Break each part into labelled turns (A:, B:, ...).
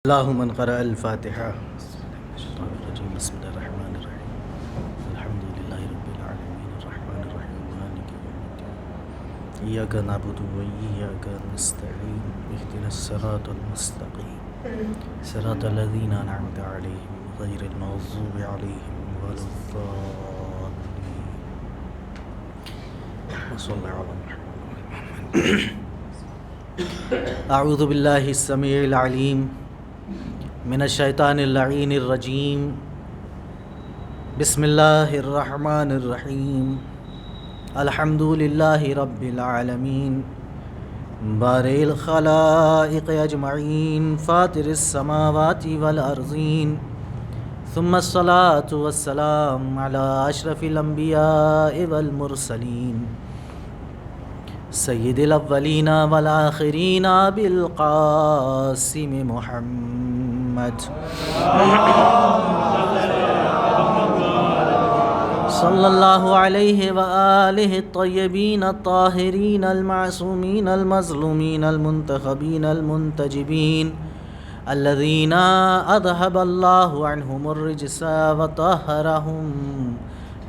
A: الله من قرأ الفاتحة. بسم الله الرحمن الرحيم. الحمد لله رب العالمين الرحمن الرحيم مالك يوم الدين إياك نعبد وإياك نستعين اهدنا الصراط المستقيم صراط الذين أنعمت عليهم غير المغضوب عليهم ولا الضالين. وصلى على محمد. أعوذ بالله السميع العليم من الشیطان اللعین الرجیم. بسم اللہ الرحمن الرحیم. الحمد للہ رب العالمین بارئ الخلائق اجمعین فاطر السماوات والارضین ثم الصلاة والسلام علی اشرف الانبیاء والمرسلین سید الاولین والآخرین بالقاسم محمد صلی اللہ علیہ وآلہ الطیبین الطاہرین المعصومین المظلومین المنتخبین المنتجبین الذین اذهب اللہ عنہم الرجس وطہرہم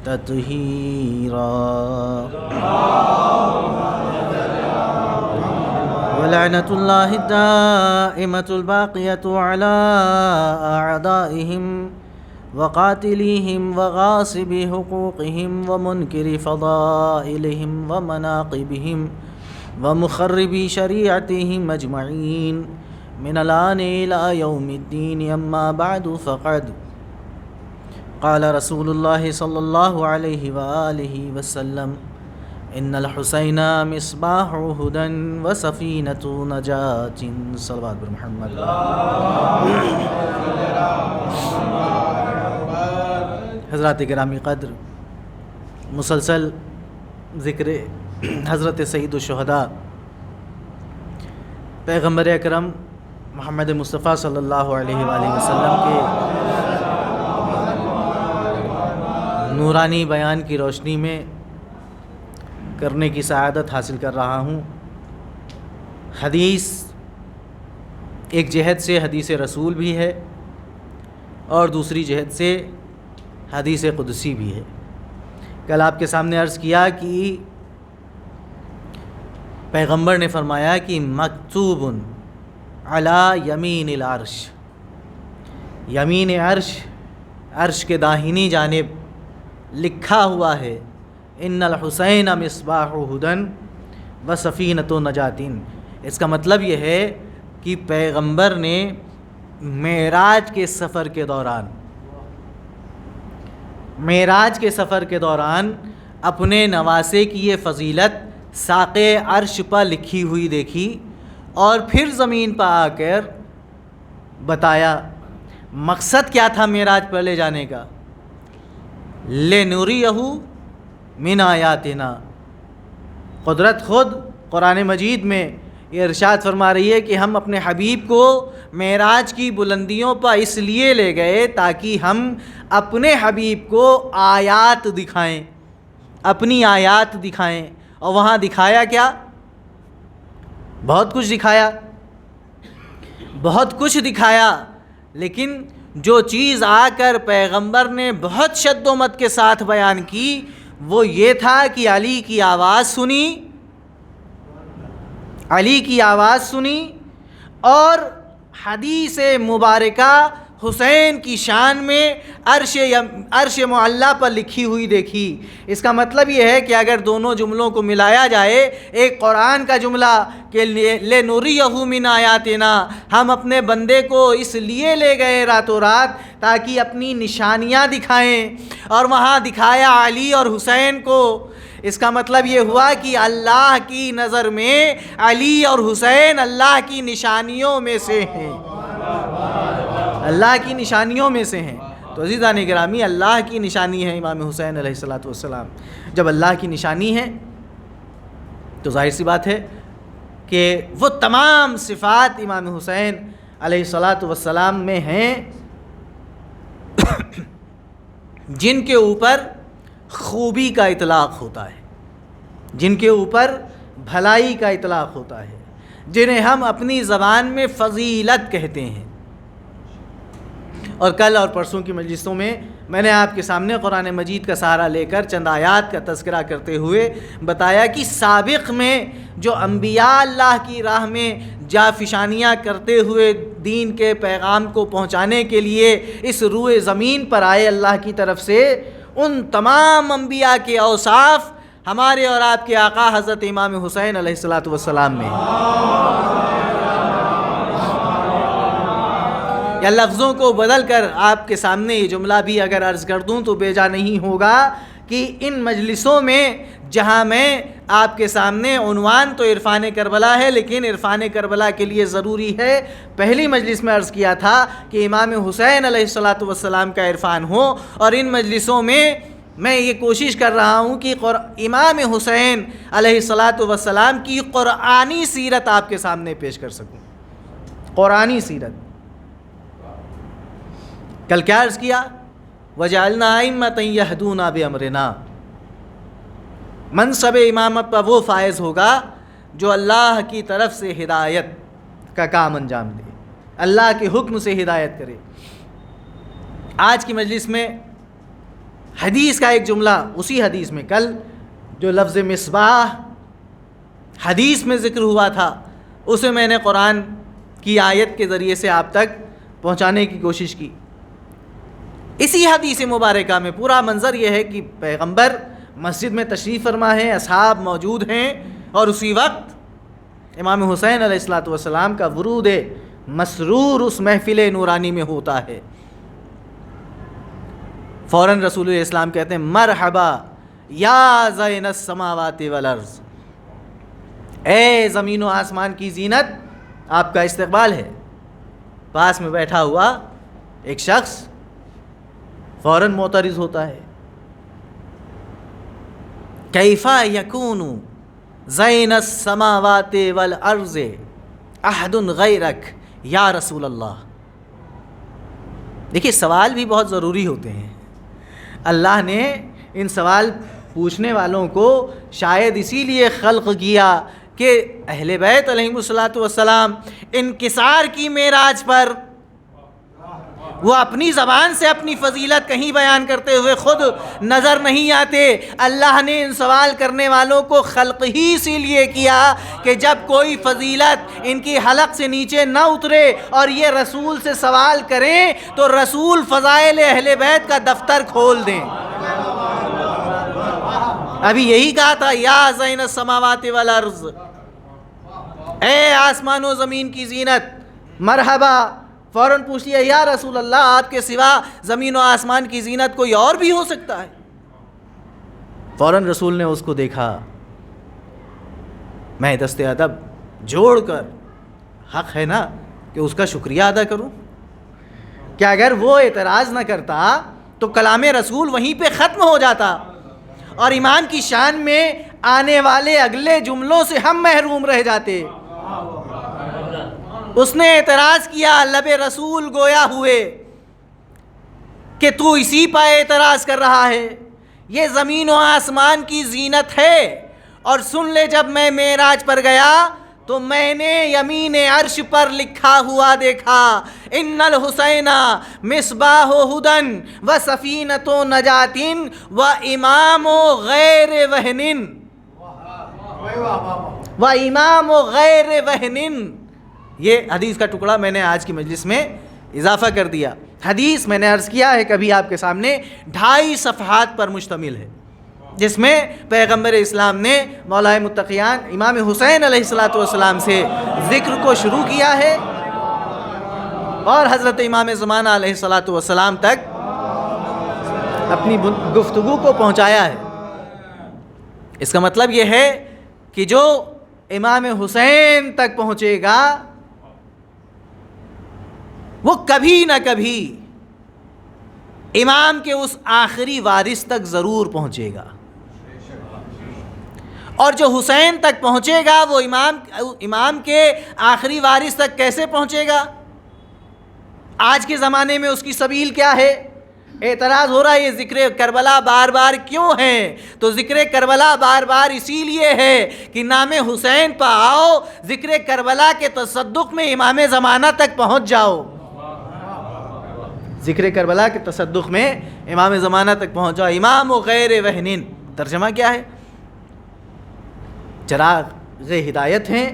A: تطہیرا. ولعنة الله الدائمة الباقية على أعدائهم وقاتليهم وغاصب حقوقهم ومنكر فضائلهم ومناقبهم ومخرب شريعتهم أجمعين من الآن إلى يوم الدين. أما بعد فقد قال رسول الله صلى الله عليه وآله وسلم ان الحسین مصباح ہدی وسفینۃ نجات. صلوات بر محمد. حضرات گرامی قدر، مسلسل ذکر حضرت سید الشہداء پیغمبر اکرم محمد مصطفیٰ صلی اللہ علیہ وآلہ وسلم کے نورانی بیان کی روشنی میں کرنے کی سعادت حاصل کر رہا ہوں. حدیث ایک جہت سے حدیث رسول بھی ہے اور دوسری جہت سے حدیث قدسی بھی ہے. کل آپ کے سامنے عرض کیا کہ پیغمبر نے فرمایا کہ مکتوب علی یمین العرش، یمین عرش، عرش کے داہنی جانب لکھا ہوا ہے ان الحسین مصباح ہدی وسفینۃ نجات. اس کا مطلب یہ ہے کہ پیغمبر نے معراج کے سفر کے دوران اپنے نواسے کی یہ فضیلت ساق عرش پر لکھی ہوئی دیکھی اور پھر زمین پر آ کر بتایا. مقصد کیا تھا معراج پر لے جانے کا؟ لِنُرِيَهُ من آیاتنا. قدرت خود قرآن مجید میں یہ ارشاد فرما رہی ہے کہ ہم اپنے حبیب کو معراج کی بلندیوں پر اس لیے لے گئے تاکہ ہم اپنے حبیب کو آیات دکھائیں، اپنی آیات دکھائیں. اور وہاں دکھایا کیا؟ بہت کچھ دکھایا. لیکن جو چیز آ کر پیغمبر نے بہت شد و مت کے ساتھ بیان کی وہ یہ تھا کہ علی کی آواز سنی اور حدیث مبارکہ حسین کی شان میں عرش معلیٰ پر لکھی ہوئی دیکھی. اس کا مطلب یہ ہے کہ اگر دونوں جملوں کو ملایا جائے، ایک قرآن کا جملہ کہ لِنُرِيَهُ مِنْ آیاتنا، ہم اپنے بندے کو اس لیے لے گئے راتوں رات تاکہ اپنی نشانیاں دکھائیں، اور وہاں دکھایا علی اور حسین کو. اس کا مطلب یہ ہوا کہ اللہ کی نظر میں علی اور حسین اللہ کی نشانیوں میں سے ہیں، اللہ کی نشانیوں میں سے ہیں. تو عزیزان گرامی، اللہ کی نشانی ہے امام حسین علیہ السلام. جب اللہ کی نشانی ہے تو ظاہر سی بات ہے کہ وہ تمام صفات امام حسین علیہ السلام میں ہیں جن کے اوپر خوبی کا اطلاق ہوتا ہے، جن کے اوپر بھلائی کا اطلاق ہوتا ہے، جنہیں ہم اپنی زبان میں فضیلت کہتے ہیں. اور کل اور پرسوں کی مجلسوں میں میں نے آپ کے سامنے قرآن مجید کا سہارا لے کر چند آیات کا تذکرہ کرتے ہوئے بتایا کہ سابق میں جو انبیاء اللہ کی راہ میں جافشانیاں کرتے ہوئے دین کے پیغام کو پہنچانے کے لیے اس روئے زمین پر آئے اللہ کی طرف سے، ان تمام انبیاء کے اوصاف ہمارے اور آپ کے آقا حضرت امام حسین علیہ السلام میں۔ یا لفظوں کو بدل کر آپ کے سامنے یہ جملہ بھی اگر عرض کر دوں تو بے جا نہیں ہوگا کہ ان مجلسوں میں جہاں میں آپ کے سامنے عنوان تو عرفان کربلا ہے، لیکن عرفان کربلا کے لیے ضروری ہے، پہلی مجلس میں عرض کیا تھا کہ امام حسین علیہ السلام کا عرفان ہو، اور ان مجلسوں میں یہ کوشش کر رہا ہوں کہ امام حسین علیہ السلام کی قرآنی سیرت آپ کے سامنے پیش کر سکوں، قرآنی سیرت۔ کل کیا عرض کیا؟ وَجَعَلْنَا أَئِمَّةً يَهْدُونَ بِأَمْرِنَا۔ منصب امامت پر وہ فائز ہوگا جو اللہ کی طرف سے ہدایت کا کام انجام دے، اللہ کے حکم سے ہدایت کرے۔ آج کی مجلس میں حدیث کا ایک جملہ، اسی حدیث میں کل جو لفظ مصباح حدیث میں ذکر ہوا تھا، اسے میں نے قرآن کی آیت کے ذریعے سے آپ تک پہنچانے کی کوشش کی۔ اسی حدیث مبارکہ میں پورا منظر یہ ہے کہ پیغمبر مسجد میں تشریف فرما ہے، اصحاب موجود ہیں، اور اسی وقت امام حسین علیہ السلام کا ورود مسرور اس محفل نورانی میں ہوتا ہے۔ فوراً رسول اسلام کہتے ہیں مرحبا یا زین السماوات والارض، اے زمین و آسمان کی زینت، آپ کا استقبال ہے۔ پاس میں بیٹھا ہوا ایک شخص فوراً معترض ہوتا ہے، کیفا یکون زین السماوات والارض احد غیرک یا رسول اللہ۔ دیکھیے سوال بھی بہت ضروری ہوتے ہیں، اللہ نے ان سوال پوچھنے والوں کو شاید اسی لیے خلق کیا کہ اہل بیت علیہم السلام انکسار کی معراج پر وہ اپنی زبان سے اپنی فضیلت کہیں بیان کرتے ہوئے خود نظر نہیں آتے۔ اللہ نے ان سوال کرنے والوں کو خلق ہی اسی لیے کیا کہ جب کوئی فضیلت ان کی حلق سے نیچے نہ اترے اور یہ رسول سے سوال کریں تو رسول فضائل اہل بیت کا دفتر کھول دیں۔ ابھی یہی کہا تھا یا زین السماوات والارض، اے آسمان و زمین کی زینت، مرحبا۔ فوراً پوچھ لیا یا رسول اللہ، آپ کے سوا زمین و آسمان کی زینت کوئی اور بھی ہو سکتا ہے؟ فوراً رسول نے اس کو دیکھا، میں دست ادب جوڑ کر حق ہے نا کہ اس کا شکریہ ادا کروں، کہ اگر وہ اعتراض نہ کرتا تو کلام رسول وہیں پہ ختم ہو جاتا اور امام کی شان میں آنے والے اگلے جملوں سے ہم محروم رہ جاتے۔ اس نے اعتراض کیا، لب رسول گویا ہوئے کہ تو اسی پہ اعتراض کر رہا ہے، یہ زمین و آسمان کی زینت ہے۔ اور سن لے، جب میں معراج پر گیا تو میں نے یمین عرش پر لکھا ہوا دیکھا، ان الحسین مصباح ہدن و سفینۃ نجات و امام غیر وہن، و امام غیر وہن۔ یہ حدیث کا ٹکڑا میں نے آج کی مجلس میں اضافہ کر دیا۔ حدیث میں نے عرض کیا ہے کبھی آپ کے سامنے 2.5 صفحات پر مشتمل ہے، جس میں پیغمبر اسلام نے مولا متقیان امام حسین علیہ السلام سے ذکر کو شروع کیا ہے اور حضرت امام زمانہ علیہ السلام تک اپنی گفتگو کو پہنچایا ہے۔ اس کا مطلب یہ ہے کہ جو امام حسین تک پہنچے گا وہ کبھی نہ کبھی امام کے اس آخری وارث تک ضرور پہنچے گا، اور جو حسین تک پہنچے گا وہ امام کے آخری وارث تک کیسے پہنچے گا؟ آج کے زمانے میں اس کی سبیل کیا ہے؟ اعتراض ہو رہا ہے یہ ذکر کربلا بار بار کیوں ہے؟ تو ذکر کربلا بار بار اسی لیے ہے کہ نام حسین پہ آؤ، ذکر کربلا کے تصدق میں امام زمانہ تک پہنچ جاؤ۔ ذکر کربلا کے تصدق میں امام زمانہ تک پہنچا. امام و غیر وہن ترجمہ کیا ہے؟ چراغ ہدایت ہیں،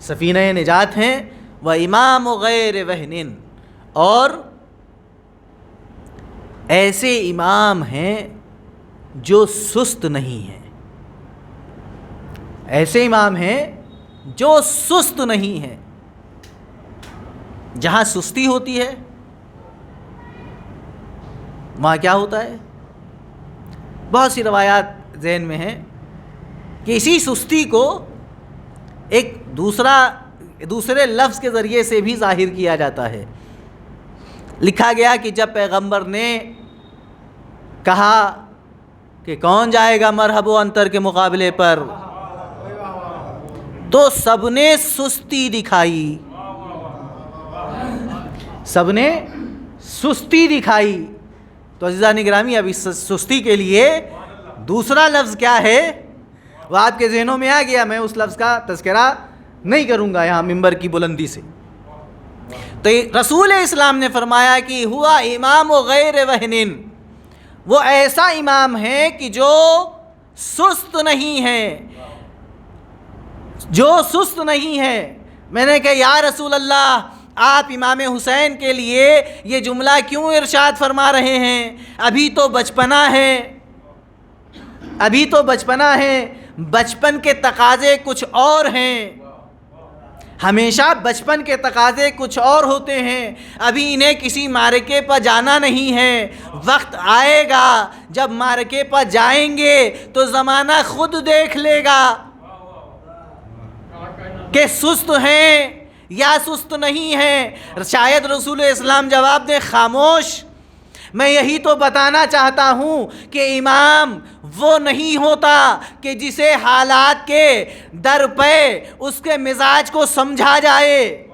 A: سفینہ نجات ہیں. و امام و غیر وہن، اور ایسے امام ہیں جو سست نہیں ہیں. ایسے امام ہیں جو سست نہیں ہیں. جہاں سستی ہوتی ہے وہاں کیا ہوتا ہے؟ بہت سی روایات ذہن میں ہیں کہ اسی سستی کو ایک دوسرے لفظ کے ذریعے سے بھی ظاہر کیا جاتا ہے. لکھا گیا کہ جب پیغمبر نے کہا کہ کون جائے گا مرحب و انتر کے مقابلے پر، تو سب نے سستی دکھائی. سب نے سستی دکھائی. تو عزیزان گرامی، اب اس سستی کے لیے دوسرا لفظ کیا ہے وہ آپ کے ذہنوں میں آ گیا. میں اس لفظ کا تذکرہ نہیں کروں گا یہاں ممبر کی بلندی سے. تو رسول اسلام نے فرمایا کہ ہوا امام و غیر وہن، وہ ایسا امام ہے کہ جو سست نہیں ہے. جو سست نہیں ہے. میں نے کہا یا رسول اللہ، آپ امام حسین کے لیے یہ جملہ کیوں ارشاد فرما رہے ہیں؟ ابھی تو بچپنا ہے، ابھی تو بچپنا ہے. بچپن کے تقاضے کچھ اور ہیں. ہمیشہ بچپن کے تقاضے کچھ اور ہوتے ہیں. ابھی انہیں کسی معرکے پر جانا نہیں ہے. وقت آئے گا جب معرکے پر جائیں گے تو زمانہ خود دیکھ لے گا کہ سست ہیں یا سست نہیں ہیں. شاید رسول اسلام جواب دے خاموش، میں یہی تو بتانا چاہتا ہوں کہ امام وہ نہیں ہوتا کہ جسے حالات کے در پہ اس کے مزاج کو سمجھا جائے.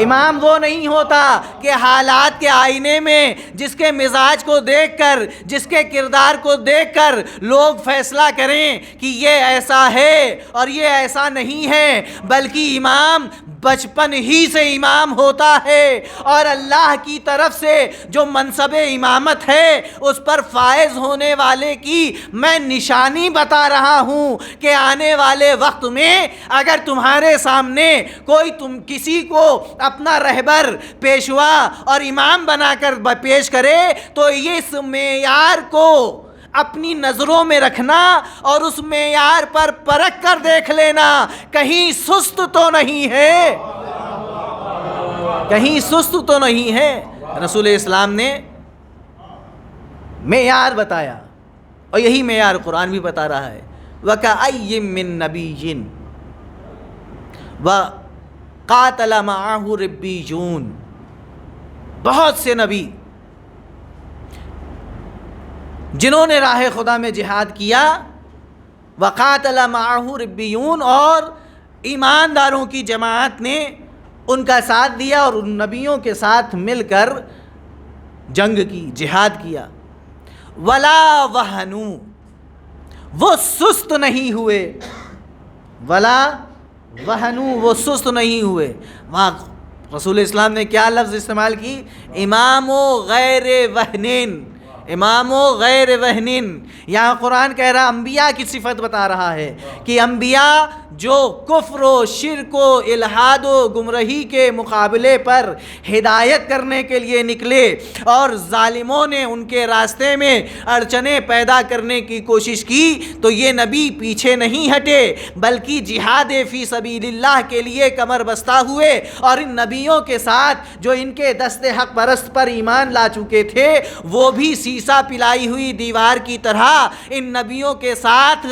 A: امام وہ نہیں ہوتا کہ حالات کے آئینے میں جس کے مزاج کو دیکھ کر، جس کے کردار کو دیکھ کر لوگ فیصلہ کریں کہ یہ ایسا ہے اور یہ ایسا نہیں ہے. بلکہ امام بچپن ہی سے امام ہوتا ہے، اور اللہ کی طرف سے جو منصب امامت ہے اس پر فائز ہونے والے کی میں نشانی بتا رہا ہوں کہ آنے والے وقت میں اگر تمہارے سامنے کوئی کسی کو اپنا رہبر، پیشوا اور امام بنا کر پیش کرے تو یہ اس معیار کو اپنی نظروں میں رکھنا اور اس معیار پر پرکھ کر دیکھ لینا کہیں سست تو نہیں ہے، کہیں سست تو نہیں ہے. رسول اسلام نے معیار بتایا اور یہی معیار قرآن بھی بتا رہا ہے. وَكَأَيٍّ مِّن نَبِيٍّ وَقَاتَلَ مَعَهُ رِبِّيُّونَ، بہت سے نبی جنہوں نے راہ خدا میں جہاد کیا. وَقَاتَلَ مَعَهُ رِبِّيُّونَ، اور ایمانداروں کی جماعت نے ان کا ساتھ دیا اور ان نبیوں کے ساتھ مل کر جنگ کی، جہاد کیا. وَلَا وَهَنُوا، وہ سست نہیں ہوئے. وَلَا وَهَنُوا، وہ سست نہیں ہوئے. وہاں رسول اسلام نے کیا لفظ استعمال کی؟ امام و غیر وہنین. امام و غیر وہنین. یہاں قرآن کہہ رہا انبیاء کی صفت بتا رہا ہے کہ انبیاء جو کفر و شرک و الحاد و گمراہی کے مقابلے پر ہدایت کرنے کے لیے نکلے اور ظالموں نے ان کے راستے میں اڑچنیں پیدا کرنے کی کوشش کی تو یہ نبی پیچھے نہیں ہٹے بلکہ جہاد فی سبیل اللہ کے لیے کمر بستہ ہوئے. اور ان نبیوں کے ساتھ جو ان کے دست حق پرست پر ایمان لا چکے تھے وہ بھی سیسا پلائی ہوئی دیوار کی طرح ان نبیوں کے ساتھ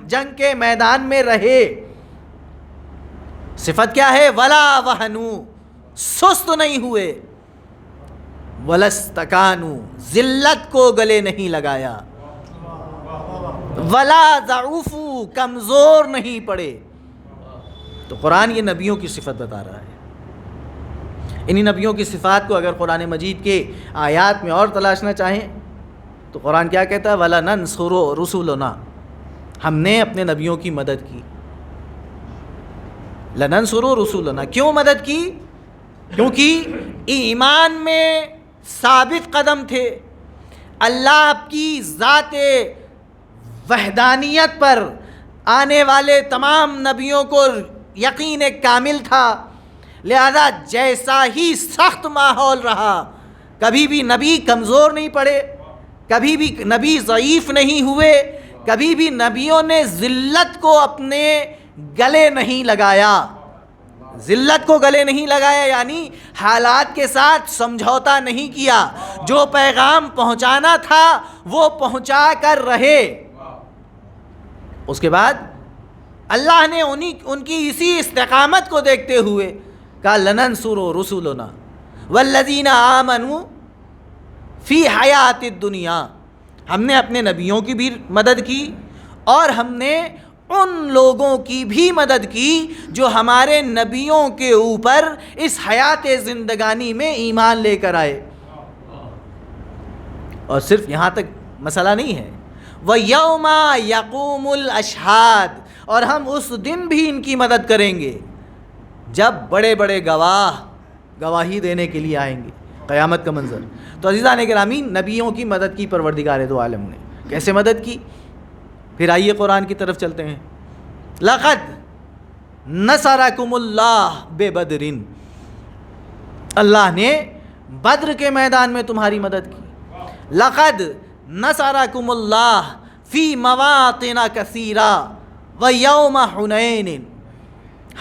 A: جنگ کے میدان میں رہے. صفت کیا ہے؟ ولا وہنو، سست نہیں ہوئے. ولستکانو، ذلت کو گلے نہیں لگایا. ولا ضعفو، کمزور نہیں پڑے. تو قرآن یہ نبیوں کی صفت بتا رہا ہے. انہی نبیوں کی صفات کو اگر قرآن مجید کے آیات میں اور تلاشنا چاہیں تو قرآن کیا کہتا ہے؟ وَلَنَنْصُرُ رُسُلَنَا، ہم نے اپنے نبیوں کی مدد کی. لَنَنْصُرُ رُسُلَنَا، کیوں مدد کی؟ کیونکہ ایمان میں ثابت قدم تھے، اللہ کی ذات وحدانیت پر آنے والے تمام نبیوں کو یقین کامل تھا، لہذا جیسا ہی سخت ماحول رہا کبھی بھی نبی کمزور نہیں پڑے، کبھی بھی نبی ضعیف نہیں ہوئے، کبھی بھی نبیوں نے ذلت کو اپنے گلے نہیں لگایا، ذلت کو گلے نہیں لگایا، یعنی حالات کے ساتھ سمجھوتا نہیں کیا، جو پیغام پہنچانا تھا وہ پہنچا کر رہے۔ اس کے بعد اللہ نے ان کی اسی استقامت کو دیکھتے ہوئے کہا لننصر رسلنا والذین آمنوا فی حیات الدنیا، ہم نے اپنے نبیوں کی بھی مدد کی اور ہم نے ان لوگوں کی بھی مدد کی جو ہمارے نبیوں کے اوپر اس حیات زندگانی میں ایمان لے کر آئے۔ اور صرف یہاں تک مسئلہ نہیں ہے، وَيَوْمَ يَقُومُ الْأَشْهَادُ، اور ہم اس دن بھی ان کی مدد کریں گے جب بڑے بڑے گواہ گواہی دینے کے لیے آئیں گے، قیامت کا منظر۔ تو عزیزان گرامی، نبیوں کی مدد کی پروردگار دو عالم نے، کیسے مدد کی؟ پھر آئیے قرآن کی طرف چلتے ہیں۔ لَقَدْ نَصَرَكُمُ اللَّهُ بِبَدْرٍ، اللہ نے بدر کے میدان میں تمہاری مدد کی۔ لَقَدْ نَصَرَكُمُ اللَّهُ فِي مَوَاطِنَ كَثِيرَةٍ وَيَوْمَ حُنَيْنٍ،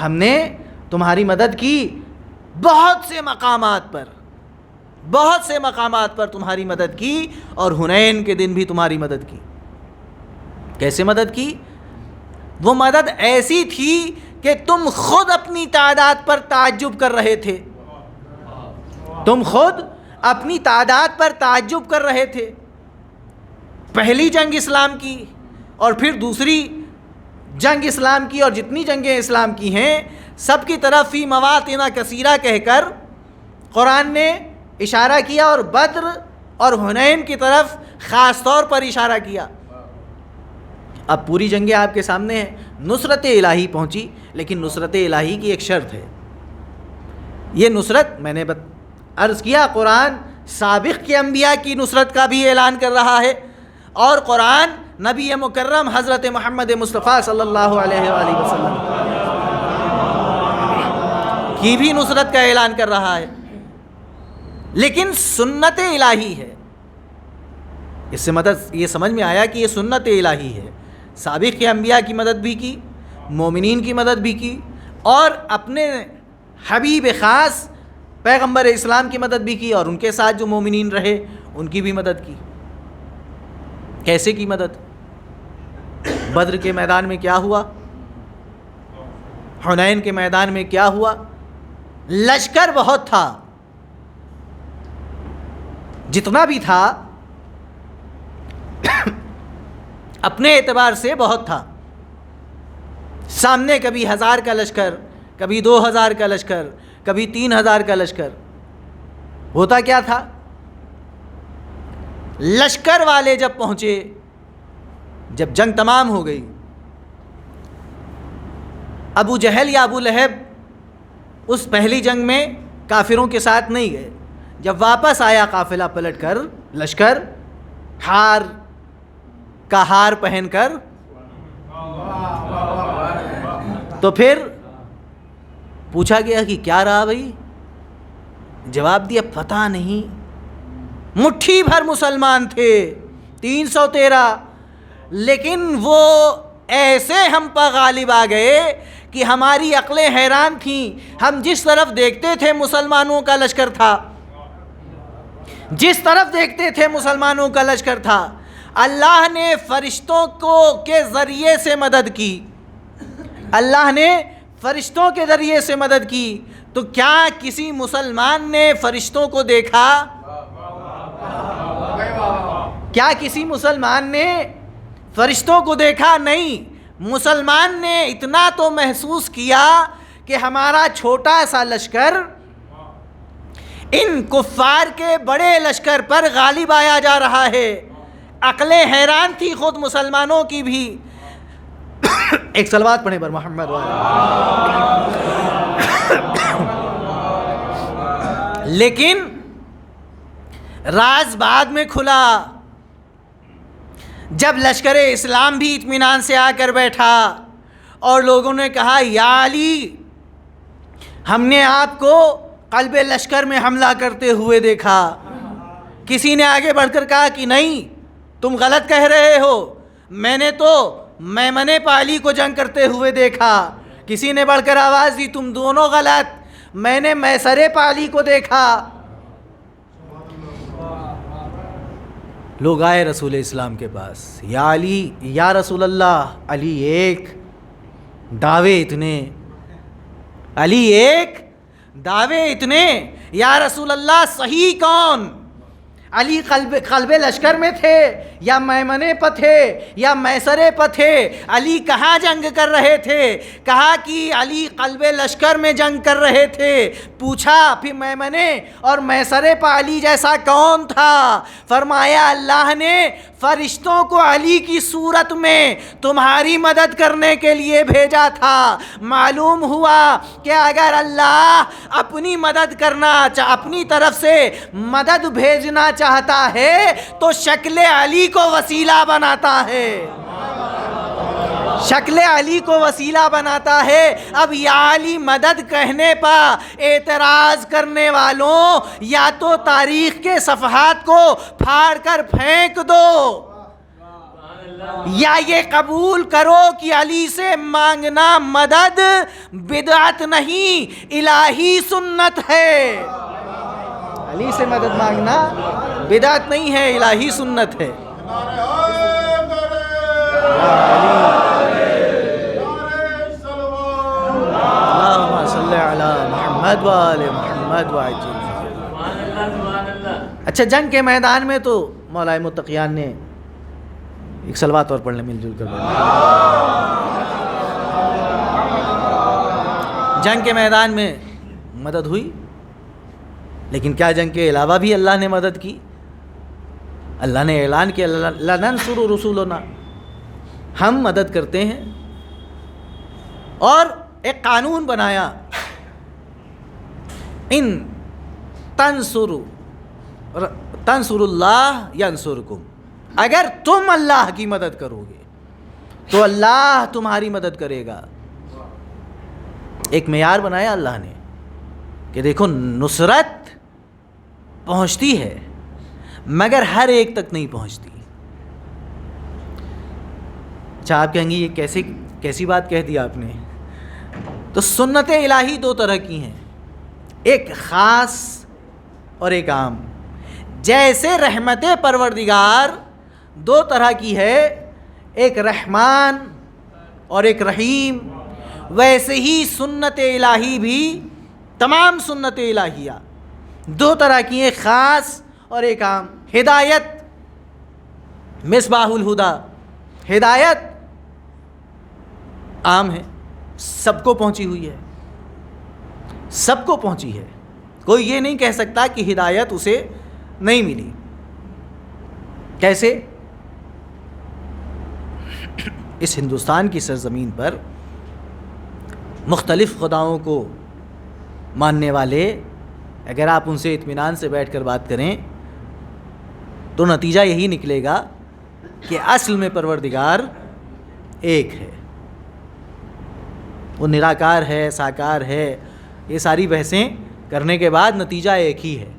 A: ہم نے تمہاری مدد کی بہت سے مقامات پر تمہاری مدد کی، اور حنین کے دن بھی تمہاری مدد کی۔ کیسے مدد کی؟ وہ مدد ایسی تھی کہ تم خود اپنی تعداد پر تعجب کر رہے تھے، تم خود اپنی تعداد پر تعجب کر رہے تھے۔ پہلی جنگ اسلام کی اور پھر دوسری جنگ اسلام کی، اور جتنی جنگیں اسلام کی ہیں سب کی طرف فی مواطن کثیرہ کہہ کر قرآن نے اشارہ کیا، اور بدر اور حنین کی طرف خاص طور پر اشارہ کیا۔ اب پوری جنگیں آپ کے سامنے ہیں، نصرت الہی پہنچی، لیکن نصرت الہی کی ایک شرط ہے۔ یہ نصرت میں نے عرض کیا، قرآن سابق کے انبیاء کی نصرت کا بھی اعلان کر رہا ہے، اور قرآن نبی مکرم حضرت محمد مصطفیٰ صلی اللہ علیہ وآلہ وسلم کی بھی نصرت کا اعلان کر رہا ہے، لیکن سنت الہی ہے۔ اس سے مدد یہ سمجھ میں آیا کہ یہ سنت الہی ہے۔ سابق کے انبیاء کی مدد بھی کی، مومنین کی مدد بھی کی، اور اپنے حبیب خاص پیغمبر اسلام کی مدد بھی کی، اور ان کے ساتھ جو مومنین رہے ان کی بھی مدد کی۔ کیسے کی مدد؟ بدر کے میدان میں کیا ہوا؟ حنین کے میدان میں کیا ہوا؟ لشکر بہت تھا، جتنا بھی تھا اپنے اعتبار سے بہت تھا۔ سامنے کبھی 1000 کا لشکر، کبھی 2000 کا لشکر، کبھی 3000 کا لشکر۔ ہوتا کیا تھا؟ لشکر والے جب پہنچے، جب جنگ تمام ہو گئی، ابو جہل یا ابو لہب اس پہلی جنگ میں کافروں کے ساتھ نہیں گئے۔ جب واپس آیا قافلہ پلٹ کر، لشکر ہار کا ہار پہن کر، تو پھر پوچھا گیا کہ کیا رہا بھائی؟ جواب دیا پتہ نہیں، مٹھی بھر مسلمان تھے، 313، لیکن وہ ایسے ہم پر غالب آ گئے کہ ہماری عقلیں حیران تھیں۔ ہم جس طرف دیکھتے تھے مسلمانوں کا لشکر تھا، جس طرف دیکھتے تھے مسلمانوں کا لشکر تھا۔ اللہ نے فرشتوں کے ذریعے سے مدد کی، اللہ نے فرشتوں کے ذریعے سے مدد کی۔ تو کیا کسی مسلمان نے فرشتوں کو دیکھا؟ کیا کسی مسلمان نے فرشتوں کو دیکھا؟ نہیں۔ مسلمان نے اتنا تو محسوس کیا کہ ہمارا چھوٹا سا لشکر ان کفار کے بڑے لشکر پر غالب آیا جا رہا ہے۔ عقلیں حیران تھی خود مسلمانوں کی بھی۔ ایک صلوات پڑھیں بر محمد۔ لیکن راز بعد میں کھلا جب لشکر اسلام بھی اطمینان سے آ کر بیٹھا اور لوگوں نے کہا یا علی ہم نے آپ کو قلب لشکر میں حملہ کرتے ہوئے دیکھا. کسی نے آگے بڑھ کر کہا کہ نہیں تم غلط کہہ رہے ہو, میں نے تو میمنے پالی کو جنگ کرتے ہوئے دیکھا. کسی نے بڑھ کر آواز دی تم دونوں غلط, میں نے میسر پالی کو دیکھا. لوگ آئے رسول اسلام کے پاس, یا علی یا رسول اللہ, علی ایک دعوے اتنے, علی ایک دعوے اتنے, یا رسول اللہ صحیح کون؟ علی قلب لشکر میں تھے یا میمنے پر تھے یا میسرے پر تھے؟ علی کہاں جنگ کر رہے تھے؟ کہا کہ علی قلب لشکر میں جنگ کر رہے تھے. پوچھا پھر میمنے اور میسرے پر علی جیسا کون تھا؟ فرمایا اللہ نے فرشتوں کو علی کی صورت میں تمہاری مدد کرنے کے لیے بھیجا تھا. معلوم ہوا کہ اگر اللہ اپنی مدد کرنا اپنی طرف سے مدد بھیجنا چاہتا ہے تو شکل علی کو وسیلہ بناتا ہے, شکل علی کو وسیلہ بناتا ہے. اب یا علی مدد کہنے پر اعتراض کرنے والوں یا تو تاریخ کے صفحات کو پھاڑ کر پھینک دو یا یہ قبول کرو کہ علی سے مانگنا مدد بدعت نہیں الہی سنت ہے. علی سے مدد مانگنا بدعت نہیں ہے, الہی سنت ہے. اللہم صلی علی محمد و آل محمد و عجل. اچھا, جنگ کے میدان میں تو مولا متقیان نے ایک صلوات اور پڑھ لیں مل جل کر. جنگ کے میدان میں مدد ہوئی, لیکن کیا جنگ کے علاوہ بھی اللہ نے مدد کی؟ اللہ نے اعلان کیا لَنَنْصُرُ رُسُولَنَا, ہم مدد کرتے ہیں. اور ایک قانون بنایا, ان تنصروا اللہ ینصرکم, اگر تم اللہ کی مدد کرو گے تو اللہ تمہاری مدد کرے گا. ایک معیار بنایا اللہ نے کہ دیکھو نصرت پہنچتی ہے مگر ہر ایک تک نہیں پہنچتی. اچھا, آپ کہیں گے یہ کیسی بات کہہ دی آپ نے؟ تو سنت الہی دو طرح کی ہیں, ایک خاص اور ایک عام. جیسے رحمت پروردگار دو طرح کی ہے, ایک رحمان اور ایک رحیم, ویسے ہی سنت الہی بھی تمام سنت الہیہ دو طرح کی, ایک خاص اور ایک عام. ہدایت مصباح الہدا, ہدایت عام ہے, سب کو پہنچی ہوئی ہے, سب کو پہنچی ہے. کوئی یہ نہیں کہہ سکتا کہ ہدایت اسے نہیں ملی. کیسے؟ اس ہندوستان کی سرزمین پر مختلف خداؤں کو ماننے والے اگر آپ ان سے اطمینان سے بیٹھ کر بات کریں تو نتیجہ یہی نکلے گا کہ اصل میں پروردگار ایک ہے, وہ نراکار ہے, ساکار ہے. یہ ساری بحثیں کرنے کے بعد نتیجہ ایک ہی ہے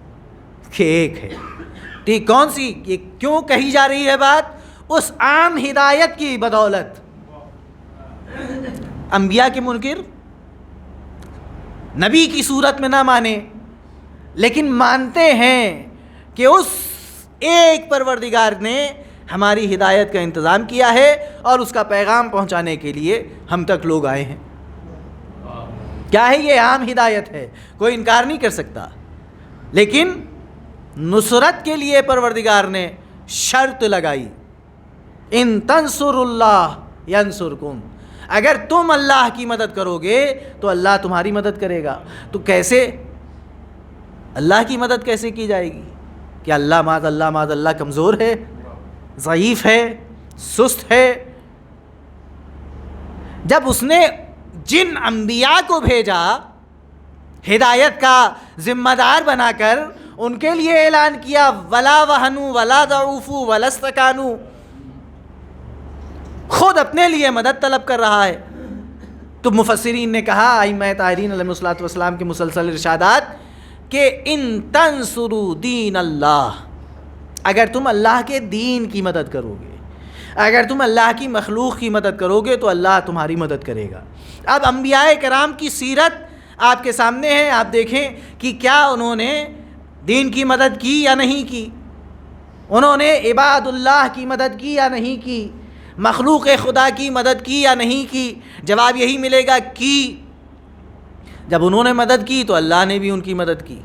A: کہ ایک ہے. ٹھیک, کون سی, یہ کیوں کہی جا رہی ہے بات؟ اس عام ہدایت کی بدولت. انبیاء کے منکر نبی کی صورت میں نہ مانے, لیکن مانتے ہیں کہ اس ایک پروردگار نے ہماری ہدایت کا انتظام کیا ہے اور اس کا پیغام پہنچانے کے لیے ہم تک لوگ آئے ہیں. کیا ہے یہ؟ عام ہدایت ہے, کوئی انکار نہیں کر سکتا. لیکن نصرت کے لیے پروردگار نے شرط لگائی, ان تنصروا اللہ ینصرکم, اگر تم اللہ کی مدد کرو گے تو اللہ تمہاری مدد کرے گا. تو کیسے اللہ کی مدد کیسے کی جائے گی؟ کہ اللہ معاذ اللہ کمزور ہے, ضعیف ہے, سست ہے. جب اس نے جن انبیاء کو بھیجا ہدایت کا ذمہ دار بنا کر ان کے لیے اعلان کیا ولا وہنوا ولا ضعفوا ولا استکانوا، خود اپنے لیے مدد طلب کر رہا ہے۔ تو مفسرین نے کہا، ائمہ طاہرین علیہ الصلوۃ والسلام کے مسلسل ارشادات کہ ان تنصروا دین اللہ، اگر تم اللہ کے دین کی مدد کرو گے، اگر تم اللہ کی مخلوق کی مدد کرو گے تو اللہ تمہاری مدد کرے گا۔ اب انبیاء کرام کی سیرت آپ کے سامنے ہے، آپ دیکھیں کہ کیا انہوں نے دین کی مدد کی یا نہیں کی، انہوں نے عباد اللہ کی مدد کی یا نہیں کی، مخلوق خدا کی مدد کی یا نہیں کی؟ جواب یہی ملے گا کی۔ جب انہوں نے مدد کی تو اللہ نے بھی ان کی مدد کی،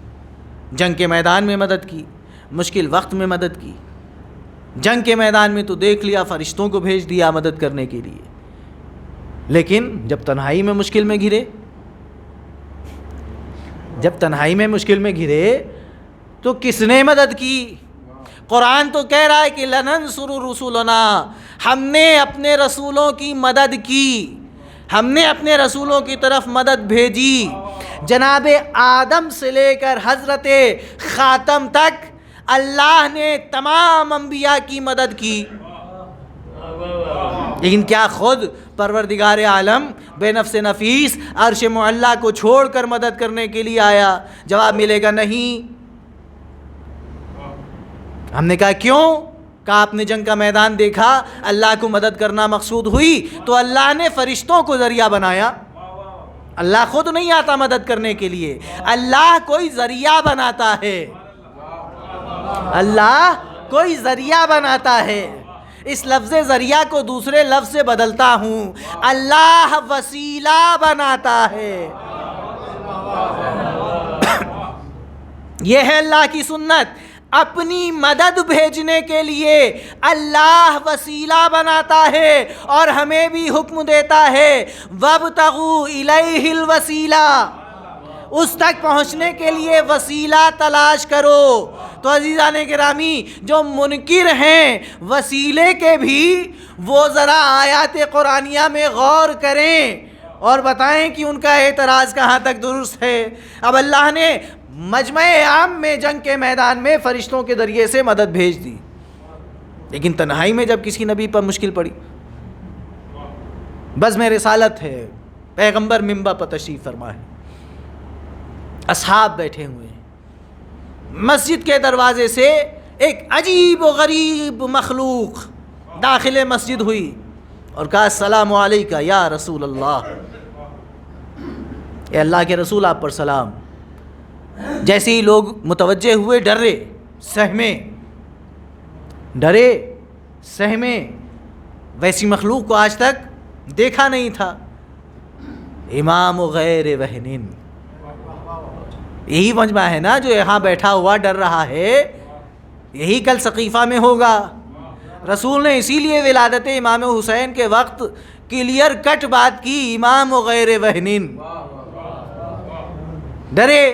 A: جنگ کے میدان میں مدد کی، مشکل وقت میں مدد کی۔ جنگ کے میدان میں تو دیکھ لیا فرشتوں کو بھیج دیا مدد کرنے کے لیے، لیکن جب تنہائی میں مشکل میں گھرے، جب تنہائی میں مشکل میں گھرے تو کس نے مدد کی؟ قرآن تو کہہ رہا ہے کہ لننصر رسولنا، ہم نے اپنے رسولوں کی مدد کی، ہم نے اپنے رسولوں کی طرف مدد بھیجی۔ جناب آدم سے لے کر حضرت خاتم تک اللہ نے تمام انبیاء کی مدد کی، لیکن کیا خود پروردگار عالم بے نفس نفیس عرش معلیٰ کو چھوڑ کر مدد کرنے کے لیے آیا؟ جواب ملے گا نہیں۔ ہم نے کہا کیوں؟ کہا آپ نے جنگ کا میدان دیکھا، اللہ کو مدد کرنا مقصود ہوئی تو اللہ نے فرشتوں کو ذریعہ بنایا، اللہ خود نہیں آتا مدد کرنے کے لیے، اللہ کوئی ذریعہ بناتا ہے، اللہ کوئی ذریعہ بناتا ہے۔ اس لفظ ذریعہ کو دوسرے لفظ سے بدلتا ہوں، اللہ وسیلہ بناتا ہے۔ یہ ہے اللہ کی سنت، اپنی مدد بھیجنے کے لیے اللہ وسیلہ بناتا ہے اور ہمیں بھی حکم دیتا ہے وَابْتَغُوا إِلَيْهِ الْوَسِيلَةَ، اس تک پہنچنے کے لیے وسیلہ تلاش کرو۔ تو عزیزان گرامی، جو منکر ہیں وسیلے کے بھی، وہ ذرا آیات قرآنیہ میں غور کریں اور بتائیں کہ ان کا اعتراض کہاں تک درست ہے۔ اب اللہ نے مجمع عام میں جنگ کے میدان میں فرشتوں کے ذریعے سے مدد بھیج دی، لیکن تنہائی میں جب کسی نبی پر مشکل پڑی، بزم رسالت ہے، پیغمبر منبر پر تشریف فرما ہے، اصحاب بیٹھے ہوئے ہیں، مسجد کے دروازے سے ایک عجیب و غریب مخلوق داخل مسجد ہوئی اور کہا السلام علیکہ یا رسول اللہ، اے اللہ کے رسول آپ پر سلام۔ جیسے ہی لوگ متوجہ ہوئے، ڈرے سہمے، ویسی مخلوق کو آج تک دیکھا نہیں تھا۔ امام غیر وہن، یہی مجمع ہے نا جو یہاں بیٹھا ہوا ڈر رہا ہے، یہی کل سقیفہ میں ہوگا۔ رسول نے اسی لیے ولادت امام حسین کے وقت کلیئر کٹ بات کی، امام غیر وہن، ڈرے۔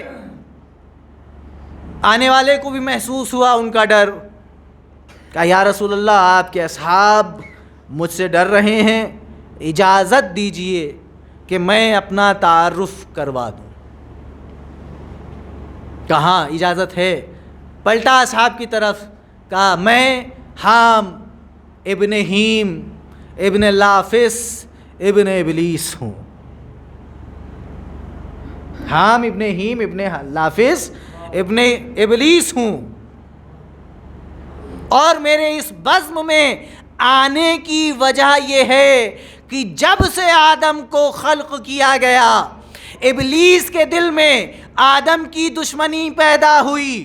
A: آنے والے کو بھی محسوس ہوا ان کا ڈر، کہا یا رسول اللہ آپ کے اصحاب مجھ سے ڈر رہے ہیں، اجازت دیجئے کہ میں اپنا تعارف کروا دوں۔ کہاں اجازت ہے؟ پلٹا اصحاب کی طرف، کہا میں حام ابن ہیم ابن لافس ابن ابلیس ہوں، حام ابن ہیم ابن لافس ابن ابلیس ہوں، اور میرے اس بزم میں آنے کی وجہ یہ ہے کہ جب سے آدم کو خلق کیا گیا، ابلیس کے دل میں آدم کی دشمنی پیدا ہوئی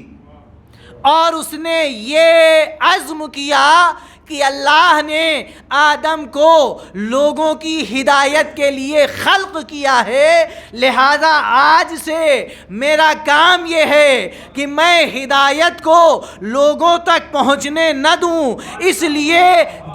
A: اور اس نے یہ عزم کیا کہ اللہ نے آدم کو لوگوں کی ہدایت کے لیے خلق کیا ہے، لہذا آج سے میرا کام یہ ہے کہ میں ہدایت کو لوگوں تک پہنچنے نہ دوں، اس لیے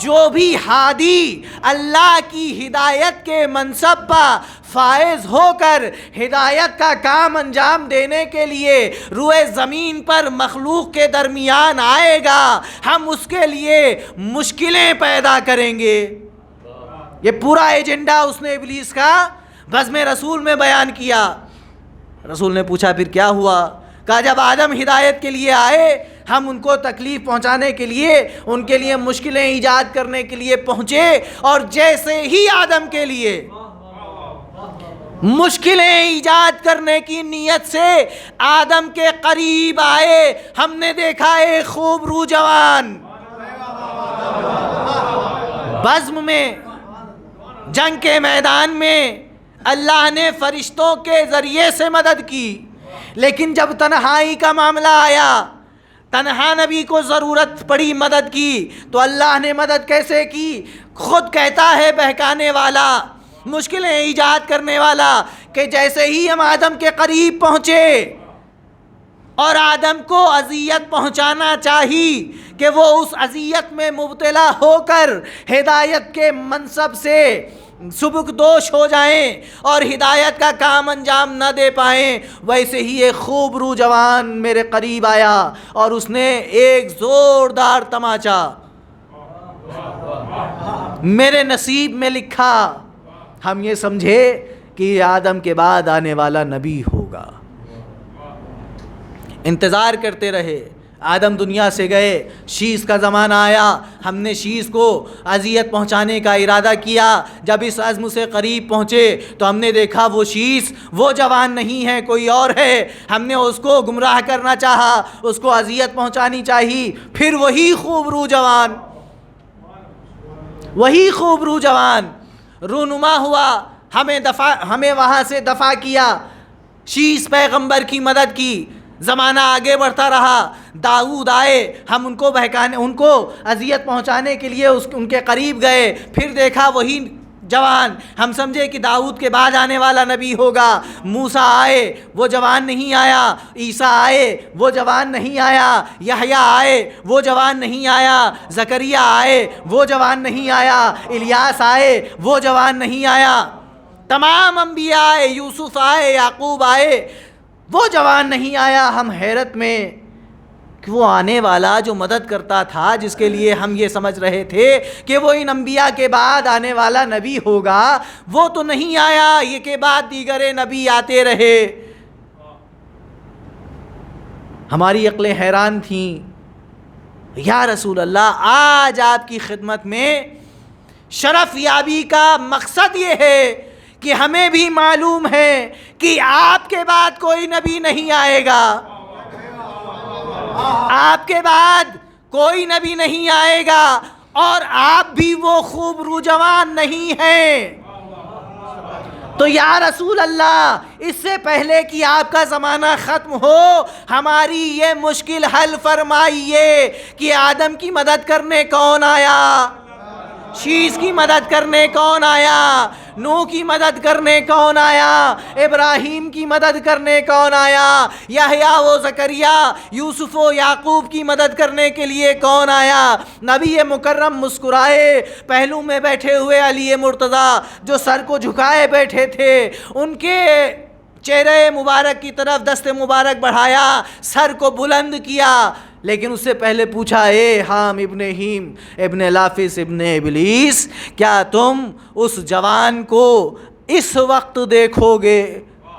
A: جو بھی ہادی اللہ کی ہدایت کے منصب پر فائز ہو کر ہدایت کا کام انجام دینے کے لیے روئے زمین پر مخلوق کے درمیان آئے گا، ہم اس کے لیے مشکلیں پیدا کریں گے۔ یہ پورا ایجنڈا اس نے ابلیس کا بزم رسول میں بیان کیا۔ رسول نے پوچھا پھر کیا ہوا؟ کہا جب آدم ہدایت کے لیے آئے ہم ان کو تکلیف پہنچانے کے لیے، ان کے لیے مشکلیں ایجاد کرنے کے لیے پہنچے، اور جیسے ہی آدم کے لیے مشکلیں ایجاد کرنے کی نیت سے آدم کے قریب آئے، ہم نے دیکھا ایک خوب رو جوان بزم میں، جنگ کے میدان میں اللہ نے فرشتوں کے ذریعے سے مدد کی، لیکن جب تنہائی کا معاملہ آیا، تنہا نبی کو ضرورت پڑی مدد کی، تو اللہ نے مدد کیسے کی؟ خود کہتا ہے بہکانے والا، مشکلیں ایجاد کرنے والا، کہ جیسے ہی ہم آدم کے قریب پہنچے اور آدم کو اذیت پہنچانا چاہی کہ وہ اس اذیت میں مبتلا ہو کر ہدایت کے منصب سے سبکدوش ہو جائیں اور ہدایت کا کام انجام نہ دے پائیں، ویسے ہی ایک خوب رو جوان میرے قریب آیا اور اس نے ایک زوردار تماچا میرے نصیب میں لکھا۔ ہم یہ سمجھے کہ یہ آدم کے بعد آنے والا نبی ہوگا، انتظار کرتے رہے۔ آدم دنیا سے گئے، شیش کا زمانہ آیا، ہم نے شیش کو اذیت پہنچانے کا ارادہ کیا۔ جب اس عزم سے قریب پہنچے تو ہم نے دیکھا وہ شیش وہ جوان نہیں ہے، کوئی اور ہے۔ ہم نے اس کو گمراہ کرنا چاہا، اس کو اذیت پہنچانی چاہی، پھر وہی خوب رو جوان رونما ہوا، ہمیں وہاں سے دفع کیا، شیش پیغمبر کی مدد کی۔ زمانہ آگے بڑھتا رہا، داؤد آئے، ہم ان کو اذیت پہنچانے کے لیے ان کے قریب گئے، پھر دیکھا وہی جوان، ہم سمجھے کہ داؤد کے بعد آنے والا نبی ہوگا۔ موسیٰ آئے، وہ جوان نہیں آیا، عیسیٰ آئے، وہ جوان نہیں آیا، یحییٰ آئے، وہ جوان نہیں آیا، زکریا آئے، وہ جوان نہیں آیا، الیاس آئے، وہ جوان نہیں آیا، تمام انبیاء آئے، یوسف آئے، یعقوب آئے، وہ جوان نہیں آیا۔ ہم حیرت میں کہ وہ آنے والا جو مدد کرتا تھا، جس کے لیے ہم یہ سمجھ رہے تھے کہ وہ ان انبیاء کے بعد آنے والا نبی ہوگا، وہ تو نہیں آیا، یہ کے بعد دیگر نبی آتے رہے۔ ہماری عقلیں حیران تھیں۔ یا رسول اللہ، آج آپ کی خدمت میں شرف یابی کا مقصد یہ ہے کہ ہمیں بھی معلوم ہے کہ آپ کے بعد کوئی نبی نہیں آئے گا، آپ کے بعد کوئی نبی نہیں آئے گا، اور آپ بھی وہ خوب رو جوان نہیں ہیں۔ تو یا رسول اللہ، اس سے پہلے کہ آپ کا زمانہ ختم ہو، ہماری یہ مشکل حل فرمائیے کہ آدم کی مدد کرنے کون آیا، شیش کی مدد کرنے کون آیا، نوح کی مدد کرنے کون آیا، ابراہیم کی مدد کرنے کون آیا، یحییٰ و زکریا، یوسف و یعقوب کی مدد کرنے کے لیے کون آیا۔ نبی مکرم مسکرائے، پہلو میں بیٹھے ہوئے علی مرتضیٰ جو سر کو جھکائے بیٹھے تھے، ان کے چہرے مبارک کی طرف دست مبارک بڑھایا، سر کو بلند کیا، لیکن اس سے پہلے پوچھا، اے حام ابن ہیم ابن لافس ابن ابلیس، کیا تم اس جوان کو اس وقت دیکھو گے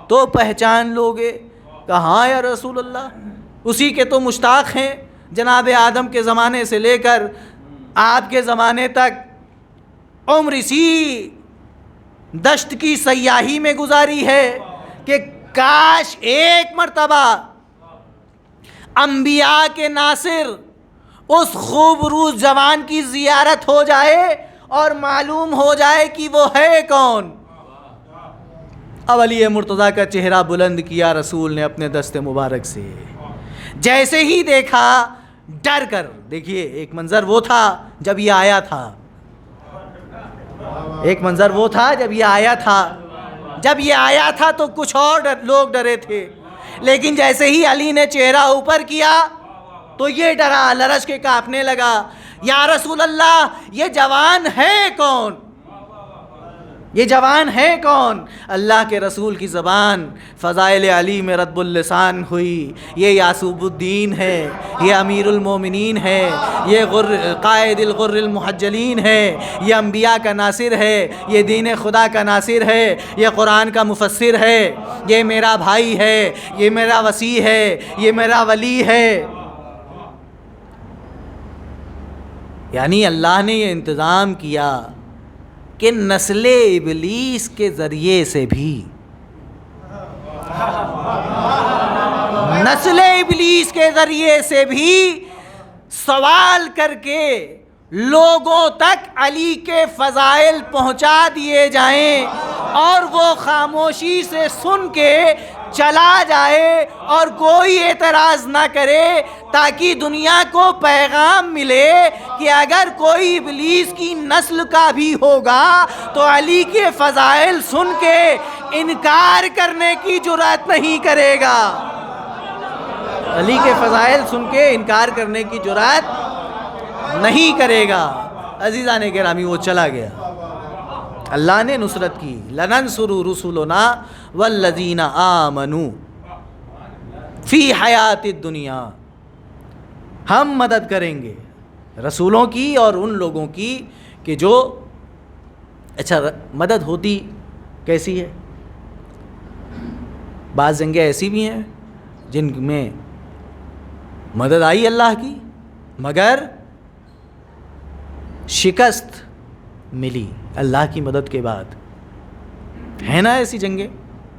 A: تو پہچان لو گے؟ کہا ہاں یا رسول اللہ، اسی کے تو مشتاق ہیں۔ جناب آدم کے زمانے سے لے کر آپ کے زمانے تک عمر اسی دشت کی سیاحی میں گزاری ہے کہ کاش ایک مرتبہ انبیاء کے ناصر اس خوبروز جوان کی زیارت ہو جائے اور معلوم ہو جائے کہ وہ ہے کون۔ اب علی مرتضیٰ کا چہرہ بلند کیا رسول نے اپنے دست مبارک سے، جیسے ہی دیکھا ڈر کر، دیکھیے ایک منظر وہ تھا جب یہ آیا تھا، ایک منظر وہ تھا جب یہ آیا تھا، جب یہ آیا تھا تو کچھ اور لوگ ڈرے تھے، لیکن جیسے ہی علی نے چہرہ اوپر کیا تو یہ ڈرا، لرز کے کانپنے لگا۔ یا رسول اللہ، یہ جوان ہے کون؟ یہ جوان ہے کون؟ اللہ کے رسول کی زبان فضائل علی میں رطب اللسان ہوئی. یہ یعصوب الدین ہے، یہ امیر المومنین ہے، یہ قائد الغر المحجلین ہے، یہ انبیاء کا ناصر ہے، یہ دین خدا کا ناصر ہے، یہ قرآن کا مفسر ہے، یہ میرا بھائی ہے، یہ میرا وصی ہے، یہ میرا ولی ہے. یعنی اللہ نے یہ انتظام کیا کہ نسل ابلیس کے ذریعے سے بھی، نسل ابلیس کے ذریعے سے بھی سوال کر کے لوگوں تک علی کے فضائل پہنچا دیے جائیں اور وہ خاموشی سے سن کے چلا جائے اور کوئی اعتراض نہ کرے، تاکہ دنیا کو پیغام ملے کہ اگر کوئی ابلیس کی نسل کا بھی ہوگا تو علی کے فضائل سن کے انکار کرنے کی جرأت نہیں کرے گا. علی کے فضائل سن کے انکار کرنے کی جرأت نہیں کرے گا. عزیزان گرامی، وہ چلا گیا. اللہ نے نصرت کی. لننصر رسلنا والذین آمنوا فی حیات الدنیا. ہم مدد کریں گے رسولوں کی اور ان لوگوں کی کہ جو اچھا مدد ہوتی کیسی ہے. بعض جنگیں ایسی بھی ہیں جن میں مدد آئی اللہ کی مگر شکست ملی اللہ کی مدد کے بعد. ہے نا ایسی جنگیں؟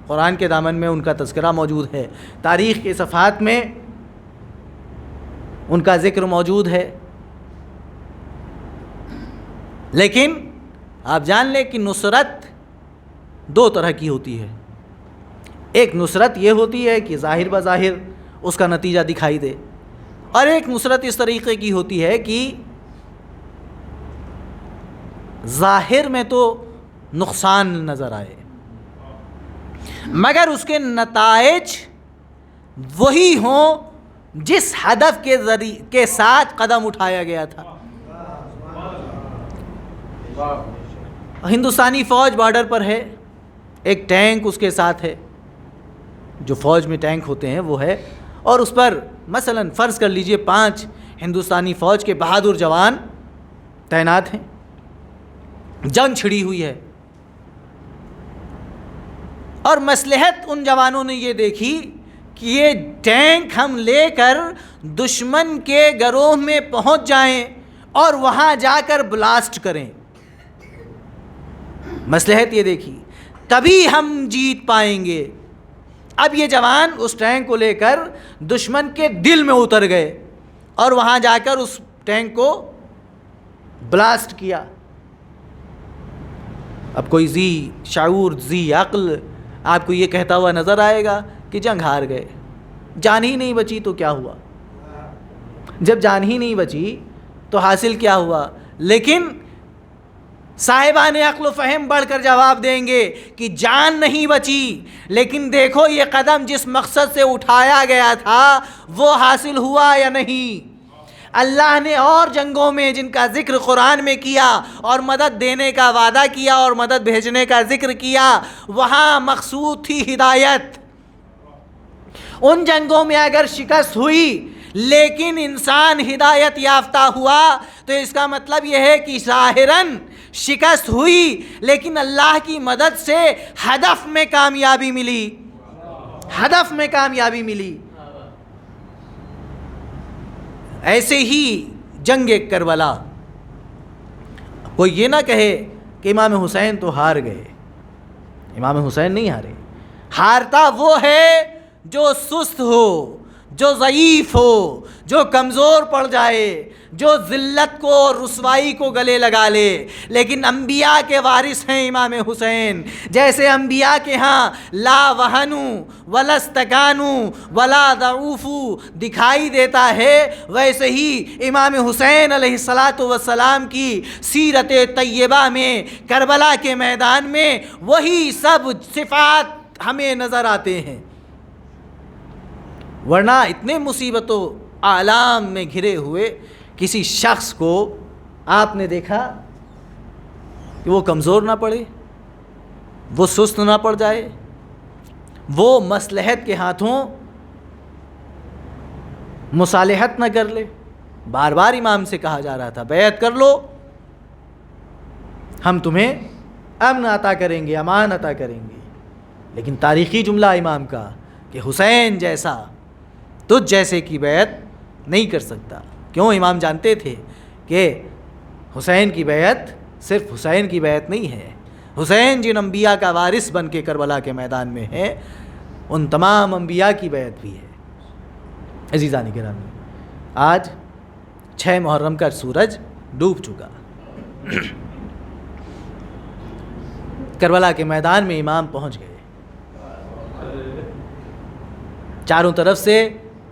A: قرآن کے دامن میں ان کا تذکرہ موجود ہے، تاریخ کے صفحات میں ان کا ذکر موجود ہے. لیکن آپ جان لیں کہ نصرت دو طرح کی ہوتی ہے. ایک نصرت یہ ہوتی ہے کہ ظاہر بظاہر اس کا نتیجہ دکھائی دے، اور ایک نصرت اس طریقے کی ہوتی ہے کہ ظاہر میں تو نقصان نظر آئے مگر اس کے نتائج وہی ہوں جس ہدف کے ساتھ قدم اٹھایا گیا تھا. ہندوستانی فوج بارڈر پر ہے، ایک ٹینک اس کے ساتھ ہے، جو فوج میں ٹینک ہوتے ہیں وہ ہے، اور اس پر مثلا فرض کر لیجئے 5 ہندوستانی فوج کے بہادر جوان تعینات ہیں. جنگ چھڑی ہوئی ہے اور مصلحت ان جوانوں نے یہ دیکھی کہ یہ ٹینک ہم لے کر دشمن کے گروہ میں پہنچ جائیں اور وہاں جا کر بلاسٹ کریں. مصلحت یہ دیکھی، تبھی ہم جیت پائیں گے. اب یہ جوان اس ٹینک کو لے کر دشمن کے دل میں اتر گئے اور وہاں جا کر اس ٹینک کو بلاسٹ کیا. اب کوئی ذی شعور ذی عقل آپ کو یہ کہتا ہوا نظر آئے گا کہ جنگ ہار گئے، جان ہی نہیں بچی تو کیا ہوا. جب جان ہی نہیں بچی تو حاصل کیا ہوا. لیکن صاحبان عقل و فہم بڑھ کر جواب دیں گے کہ جان نہیں بچی، لیکن دیکھو یہ قدم جس مقصد سے اٹھایا گیا تھا وہ حاصل ہوا یا نہیں. اللہ نے اور جنگوں میں جن کا ذکر قرآن میں کیا اور مدد دینے کا وعدہ کیا اور مدد بھیجنے کا ذکر کیا، وہاں مقصود تھی ہدایت. ان جنگوں میں اگر شکست ہوئی لیکن انسان ہدایت یافتہ ہوا تو اس کا مطلب یہ ہے کہ ظاہراً شکست ہوئی لیکن اللہ کی مدد سے ہدف میں کامیابی ملی، ہدف میں کامیابی ملی. ایسے ہی جنگ کربلا، کوئی یہ نہ کہے کہ امام حسین تو ہار گئے. امام حسین نہیں ہارے. ہارتا وہ ہے جو سست ہو، جو ضعیف ہو، جو کمزور پڑ جائے، جو ذلت کو اور رسوائی کو گلے لگا لے. لیکن انبیاء کے وارث ہیں امام حسین. جیسے انبیاء کے ہاں لا وہنوا ولا استکانوا ولا ضعفوا دکھائی دیتا ہے، ویسے ہی امام حسین علیہ السلام کی سیرت طیبہ میں کربلا کے میدان میں وہی سب صفات ہمیں نظر آتے ہیں. ورنہ اتنے مصیبتوں آلام میں گھرے ہوئے کسی شخص کو آپ نے دیکھا کہ وہ کمزور نہ پڑے، وہ سست نہ پڑ جائے، وہ مصلحت کے ہاتھوں مصالحت نہ کر لے۔ بار بار امام سے کہا جا رہا تھا بیعت کر لو، ہم تمہیں امن عطا کریں گے، امان عطا کریں گے، لیکن تاریخی جملہ امام کا کہ حسین جیسا تجھ جیسے کی بیعت نہیں کر سکتا۔ کیوں؟ امام جانتے تھے کہ حسین کی بیعت صرف حسین کی بیعت نہیں ہے، حسین جن انبیاء کا وارث بن کے کربلا کے میدان میں ہے ان تمام انبیاء کی بیعت بھی ہے۔ عزیزان گرامی، آج 6 محرم کا سورج ڈوب چکا، کربلا کے میدان میں امام پہنچ گئے، چاروں طرف سے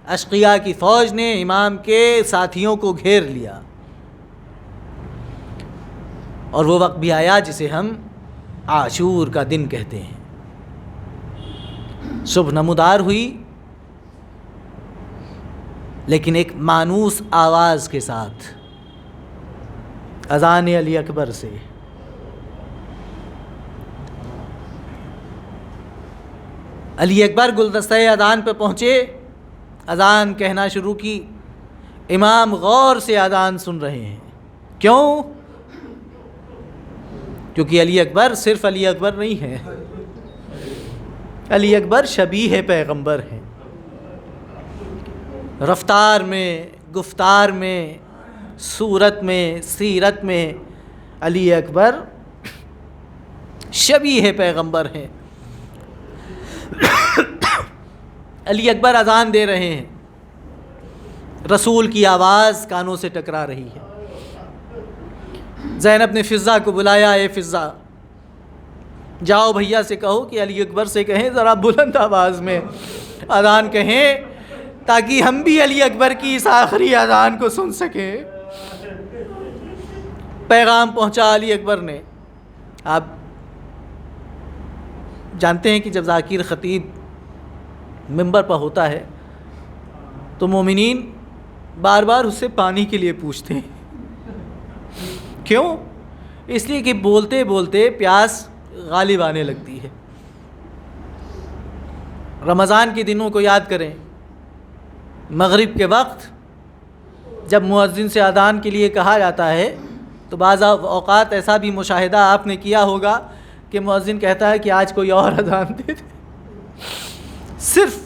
A: اشقیاء کی فوج نے امام کے ساتھیوں کو گھیر لیا، اور وہ وقت بھی آیا جسے ہم عاشور کا دن کہتے ہیں۔ صبح نمودار ہوئی، لیکن ایک مانوس آواز کے ساتھ، اذان علی اکبر سے۔ علی اکبر گلدستہ اذان پہ پہنچے، اذان کہنا شروع کی، امام غور سے اذان سن رہے ہیں۔ کیوں؟ کیونکہ علی اکبر صرف علی اکبر نہیں ہے، علی اکبر شبیہ پیغمبر ہیں، رفتار میں، گفتار میں، صورت میں، سیرت میں علی اکبر شبیہ پیغمبر ہیں۔ علی اکبر اذان دے رہے ہیں، رسول کی آواز کانوں سے ٹکرا رہی ہے۔ زینب نے فضہ کو بلایا، اے فضہ جاؤ بھیا سے کہو کہ علی اکبر سے کہیں ذرا بلند آواز میں اذان کہیں تاکہ ہم بھی علی اکبر کی اس آخری اذان کو سن سکیں۔ پیغام پہنچا علی اکبر نے۔ آپ جانتے ہیں کہ جب ذاکر خطیب منبر پر ہوتا ہے تو مومنین بار بار اس سے پانی کے لیے پوچھتے ہیں۔ کیوں؟ اس لیے کہ بولتے بولتے پیاس غالب آنے لگتی ہے۔ رمضان کے دنوں کو یاد کریں، مغرب کے وقت جب مؤذن سے اذان کے لیے کہا جاتا ہے تو بعض اوقات ایسا بھی مشاہدہ آپ نے کیا ہوگا کہ مؤذن کہتا ہے کہ آج کوئی اور اذان دے دے۔ صرف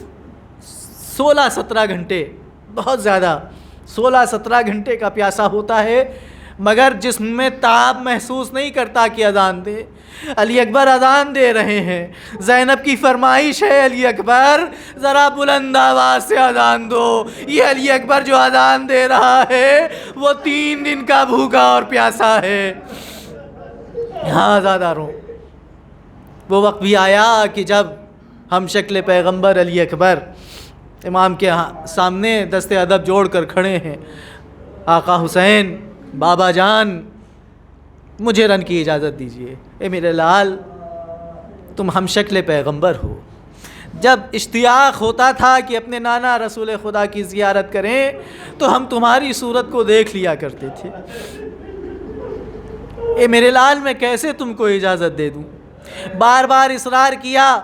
A: 16-17 گھنٹے، بہت زیادہ 16-17 گھنٹے کا پیاسا ہوتا ہے، مگر جسم میں تاب محسوس نہیں کرتا کہ اذان دے۔ علی اکبر اذان دے رہے ہیں، زینب کی فرمائش ہے علی اکبر ذرا بلند آواز سے اذان دو۔ یہ علی اکبر جو اذان دے رہا ہے وہ 3 دن کا بھوکا اور پیاسا ہے۔ ہاں عزاداروں، وہ وقت بھی آیا کہ جب ہم شکل پیغمبر علی اکبر امام کے سامنے دست ادب جوڑ کر کھڑے ہیں۔ آقا حسین، بابا جان، مجھے رن کی اجازت دیجیے، اے میرے لال تم ہم شکل پیغمبر ہو۔ جب اشتیاق ہوتا تھا کہ اپنے نانا رسول خدا کی زیارت کریں تو ہم تمہاری صورت کو دیکھ لیا کرتے تھے۔ اے میرے لال میں کیسے تم کو اجازت دے دوں؟ بار بار اصرار کیا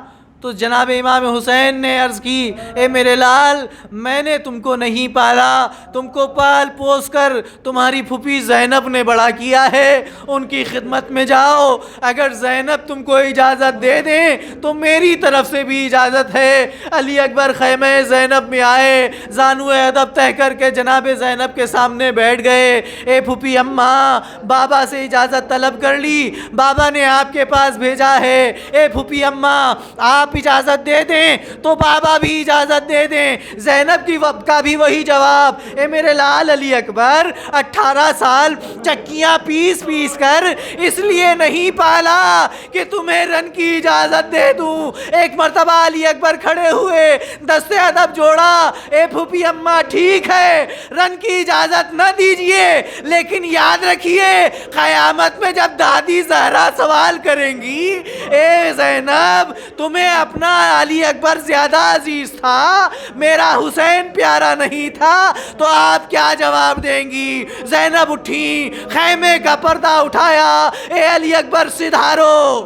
A: تو جناب امام حسین نے عرض کی، اے میرے لال میں نے تم کو نہیں پالا، تم کو پال پوس کر تمہاری پھوپھی زینب نے بڑا کیا ہے، ان کی خدمت میں جاؤ، اگر زینب تم کو اجازت دے دیں تو میری طرف سے بھی اجازت ہے۔ علی اکبر خیمہ زینب میں آئے، زانو ادب تہ کر کے جناب زینب کے سامنے بیٹھ گئے۔ اے پھوپھی اماں، بابا سے اجازت طلب کر لی، بابا نے آپ کے پاس بھیجا ہے۔ اے پھوپھی اماں، آپ اجازت دے دیں تو بابا بھی اجازت دے دیں۔ زینب کا بھی وہی جواب۔ اے میرے لال علی اکبر 18 سال چکیاں پیس پیس کر اس لیے نہیں پالا کہ تمہیں رن کی اجازت دے دوں۔ ایک مرتبہ علی اکبر کھڑے ہوئے، دست ادب جوڑا، اے پھوپھی اماں ٹھیک ہے رن کی اجازت نہ دیجئے، لیکن یاد رکھیے قیامت میں جب دادی زہرا سوال کریں گی، اے زینب تمہیں اپنا علی اکبر زیادہ عزیز تھا، میرا حسین پیارا نہیں تھا، تو آپ کیا جواب دیں گی؟ زینب اٹھیں، خیمے کا پردہ اٹھایا، اے علی اکبر سدھارو،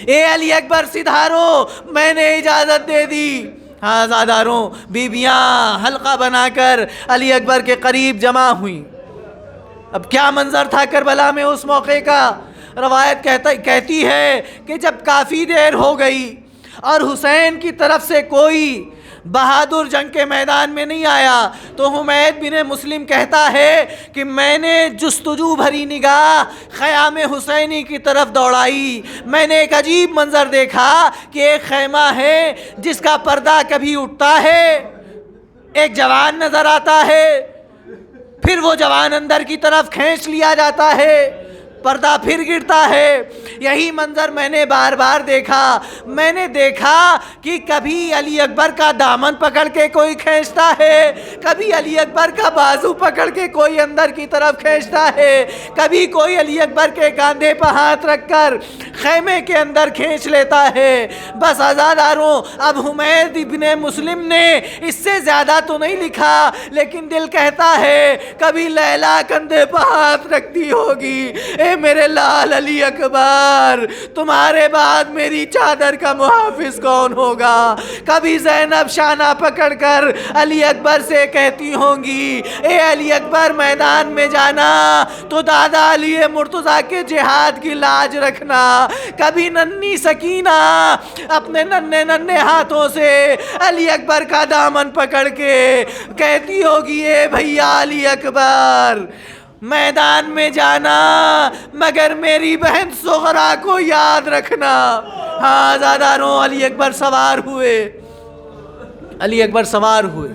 A: اے علی اکبر سدھارو، میں نے اجازت دے دی۔ ہاں زاداروں، بیویاں حلقہ بنا کر علی اکبر کے قریب جمع ہوئیں۔ اب کیا منظر تھا کربلا میں اس موقع کا؟ روایت کہتی ہے کہ جب کافی دیر ہو گئی اور حسین کی طرف سے کوئی بہادر جنگ کے میدان میں نہیں آیا تو حمید بن مسلم کہتا ہے کہ میں نے جستجو بھری نگاہ خیام حسینی کی طرف دوڑائی۔ میں نے ایک عجیب منظر دیکھا کہ ایک خیمہ ہے جس کا پردہ کبھی اٹھتا ہے، ایک جوان نظر آتا ہے، پھر وہ جوان اندر کی طرف کھینچ لیا جاتا ہے، پردہ پھر گرتا ہے۔ یہی منظر میں نے بار بار دیکھا۔ میں نے دیکھا کہ کبھی علی اکبر کا دامن پکڑ کے کوئی کھینچتا ہے، کبھی علی اکبر کا بازو پکڑ کے کوئی اندر کی طرف کھینچتا ہے، کبھی کوئی علی اکبر کے کاندھے پر ہاتھ رکھ کر خیمے کے اندر کھینچ لیتا ہے۔ بس عزاداروں، اب حمید بن مسلم نے اس سے زیادہ تو نہیں لکھا، لیکن دل کہتا ہے کبھی لیلا کندھے پر ہاتھ رکھتی ہوگی، اے میرے لال علی اکبر، تمہارے بعد میری چادر کا محافظ کون ہوگا؟ کبھی زینب شانہ پکڑ کر علی اکبر سے کہتی ہوں گی، اے علی اکبر میدان میں جانا تو دادا علی مرتضیٰ کے جہاد کی لاج رکھنا۔ کبھی ننھی سکینہ اپنے ننھے ہاتھوں سے علی اکبر کا دامن پکڑ کے کہتی ہوگی، اے بھیا علی اکبر میدان میں جانا مگر میری بہن سغرا کو یاد رکھنا۔ ہاں زاداروں، علی اکبر سوار ہوئے، علی اکبر سوار ہوئے،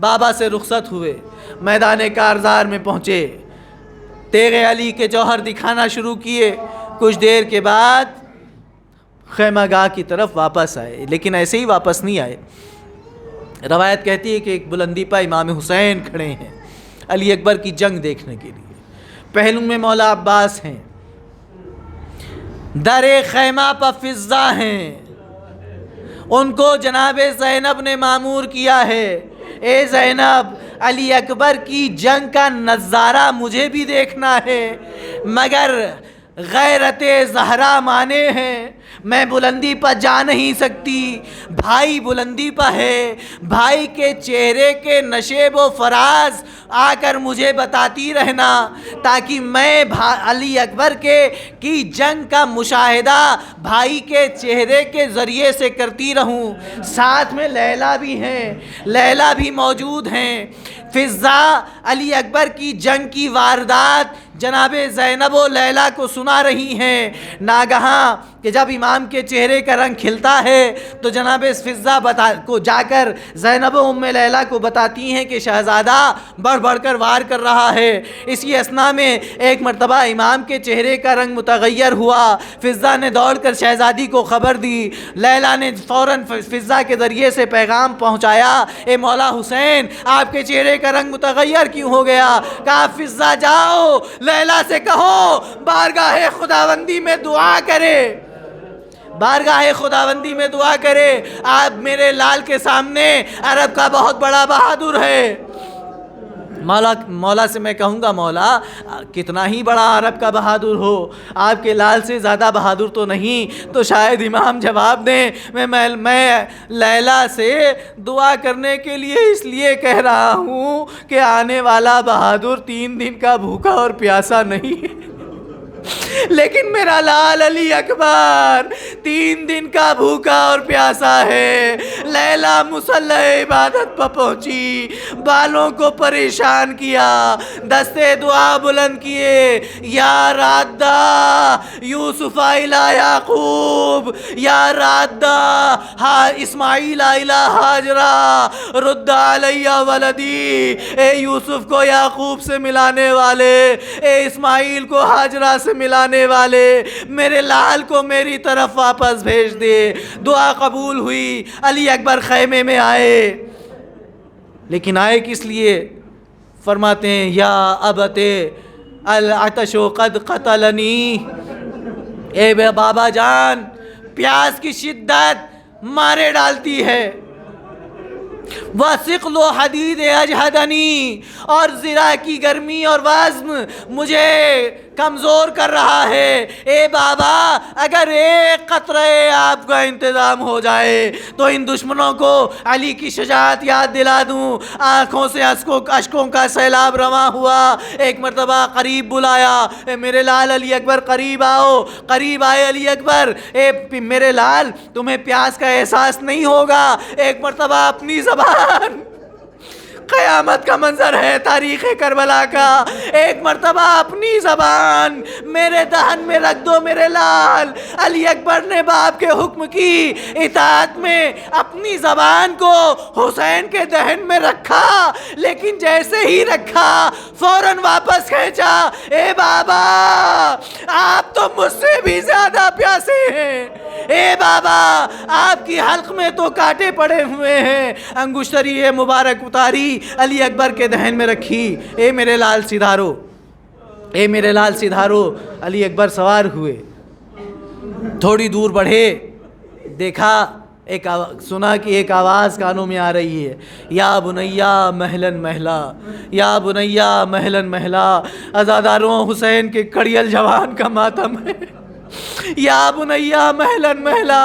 A: بابا سے رخصت ہوئے، میدان کارزار میں پہنچے، تیغ علی کے جوہر دکھانا شروع کیے۔ کچھ دیر کے بعد خیمہ گاہ کی طرف واپس آئے، لیکن ایسے ہی واپس نہیں آئے۔ روایت کہتی ہے کہ ایک بلندی پر امام حسین کھڑے ہیں علی اکبر کی جنگ دیکھنے کے لیے، پہلو میں مولا عباس ہیں، در خیمہ پر فضہ ہیں، ان کو جناب زینب نے مامور کیا ہے، اے زینب علی اکبر کی جنگ کا نظارہ مجھے بھی دیکھنا ہے، مگر غیرت زہرا مانے ہیں، میں بلندی پر جا نہیں سکتی، بھائی بلندی پر ہے، بھائی کے چہرے کے نشیب و فراز آ کر مجھے بتاتی رہنا تاکہ میں علی اکبر کی جنگ کا مشاہدہ بھائی کے چہرے کے ذریعے سے کرتی رہوں۔ ساتھ میں لیلا بھی ہیں، لیلا بھی موجود ہیں۔ فضہ علی اکبر کی جنگ کی واردات جناب زینب و لیلا کو سنا رہی ہیں۔ ناگہاں کہ جب امام کے چہرے کا رنگ کھلتا ہے تو جناب فضہ کو جا کر زینب و ام لیلا کو بتاتی ہیں کہ شہزادہ بڑھ بڑھ کر وار کر رہا ہے۔ اسی اثناء میں ایک مرتبہ امام کے چہرے کا رنگ متغیر ہوا، فضہ نے دوڑ کر شہزادی کو خبر دی، لیلا نے فوراً فضہ کے ذریعے سے پیغام پہنچایا، اے مولا حسین آپ کے چہرے کا رنگ متغیر کیوں ہو گیا؟ کہا فضہ جاؤ لیلا سے کہو بارگاہ خداوندی میں دعا کرے، بارگاہ خداوندی میں دعا کرے، آپ میرے لال کے سامنے عرب کا بہت بڑا بہادر ہے۔ مولا سے میں کہوں گا مولا کتنا ہی بڑا عرب کا بہادر ہو، آپ کے لال سے زیادہ بہادر تو نہیں۔ تو شاید امام جواب دیں میں لیلا سے دعا کرنے کے لیے اس لیے کہہ رہا ہوں کہ آنے والا بہادر 3 دن کا بھوکا اور پیاسا نہیں ہے، لیکن میرا لال علی اکبر 3 دن کا بھوکا اور پیاسا ہے۔ لیلا مصلی عبادت پر پہنچی، بالوں کو پریشان کیا، دستے دعا بلند کیے، یا رادہ یوسف الی یعقوب، یا رادہ اسماعیل الی ہاجرہ، رد علی ولدی، اے یوسف کو یعقوب سے ملانے والے، اے اسماعیل کو ہاجرہ سے ملانے والے، میرے لال کو میری طرف واپس بھیج دے۔ دعا قبول ہوئی، علی اکبر خیمے میں آئے، لیکن آئے کس لیے؟ فرماتے ہیں یا ابت العطش قد قتلنی، اے بابا جان پیاس کی شدت مارے ڈالتی ہے، وَثِقْلُ حَدِيدِ أَجْهَدَنِي، اور زرا کی گرمی اور وزن مجھے کمزور کر رہا ہے۔ اے بابا اگر ایک قطرے آپ کا انتظام ہو جائے تو ان دشمنوں کو علی کی شجاعت یاد دلا دوں۔ آنکھوں سے اشکوں کا سیلاب رواں ہوا۔ ایک مرتبہ قریب بلایا، اے میرے لال علی اکبر قریب آؤ۔ قریب آئے علی اکبر، اے میرے لال تمہیں پیاس کا احساس نہیں ہوگا۔ ایک مرتبہ اپنی زبان، قیامت کا منظر ہے تاریخ کربلا کا، ایک مرتبہ اپنی زبان میرے دہن میں رکھ دو میرے لال۔ علی اکبر نے باپ کے حکم کی اطاعت میں اپنی زبان کو حسین کے دہن میں رکھا، لیکن جیسے ہی رکھا فوراً واپس کھینچا۔ اے بابا آپ تو مجھ سے بھی زیادہ پیاسے ہیں، اے بابا آپ کی حلق میں تو کانٹے پڑے ہوئے ہیں۔ انگشتری مبارک اتاری، علی اکبر کے دہن میں رکھی۔ اے میرے لال سدھارو، اے میرے لال سدھارو۔ علی اکبر سوار ہوئے، تھوڑی دور بڑھے، دیکھا سنا کہ ایک آواز کانوں میں آ رہی ہے، یا بنیا مہلن مہلا، یا بنیا مہلن مہلا۔ عزاداروں حسین کے کڑیل جوان کا ماتم ہے، یا بنیا مہلن مہلا۔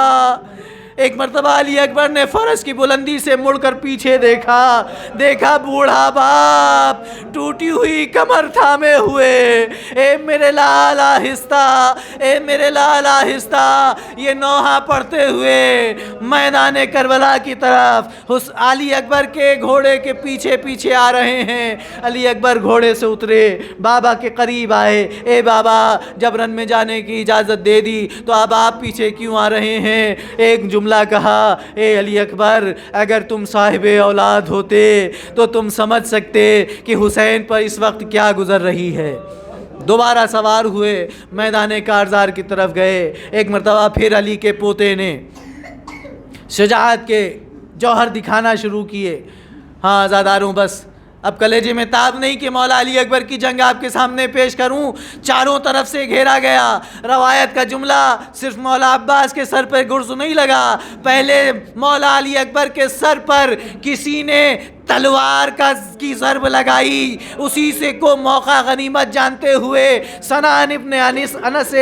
A: ایک مرتبہ علی اکبر نے فرس کی بلندی سے مڑ کر پیچھے دیکھا بوڑھا باپ ٹوٹی ہوئی کمر تھامے ہوئے۔ اے میرے لال آہستہ، اے میرے لال آہستہ، یہ نوحہ پڑھتے ہوئے میدان کربلا کی طرف علی اکبر کے گھوڑے کے پیچھے پیچھے آ رہے ہیں۔ علی اکبر گھوڑے سے اترے، بابا کے قریب آئے۔ اے بابا جب رن میں جانے کی اجازت دے دی تو اب آپ پیچھے کیوں آ رہے ہیں؟ ایک جملہ کہا، اے علی اکبر اگر تم صاحب اولاد ہوتے تو تم سمجھ سکتے کہ حسین پر اس وقت کیا گزر رہی ہے۔ دوبارہ سوار ہوئے، میدان کارزار کی طرف گئے۔ ایک مرتبہ پھر علی کے پوتے نے شجاعت کے جوہر دکھانا شروع کیے۔ ہاں عزاداروں بس اب کلیجے میں تاب نہیں کہ مولا علی اکبر کی جنگ آپ کے سامنے پیش کروں۔ چاروں طرف سے گھیرا گیا۔ روایت کا جملہ صرف مولا عباس کے سر پر گرز نہیں لگا، پہلے مولا علی اکبر کے سر پر کسی نے تلوار کی ضرب لگائی، اسی سے کو موقع غنیمت جانتے ہوئے سنان ابن انس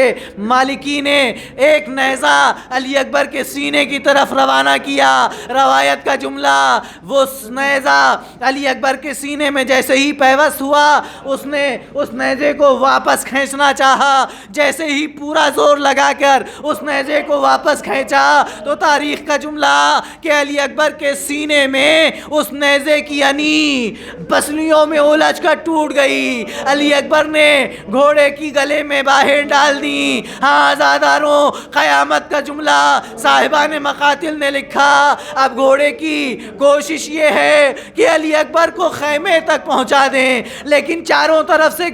A: مالکی نے ایک نیزہ علی اکبر کے سینے کی طرف روانہ کیا۔ روایت کا جملہ، وہ نیزہ علی اکبر کے سینے میں جیسے ہی پیوست ہوا اس نے اس نیزے کو واپس کھینچنا چاہا۔ جیسے ہی پورا زور لگا کر اس نیزے کو واپس کھینچا تو تاریخ کا جملہ کہ علی اکبر کے سینے میں اس نیزے کی یعنی پسلیوں میں الجھ کر ٹوٹ گئی۔ علی اکبر نے گھوڑے کی گلے میں باہیں ڈال دی۔ ہاں عزاداروں قیامت کا جملہ صاحبان مقاتل نے لکھا، اب گھوڑے کی کوشش یہ ہے کہ علی اکبر کو خیمے تک پہنچا دیں، لیکن چاروں طرف سے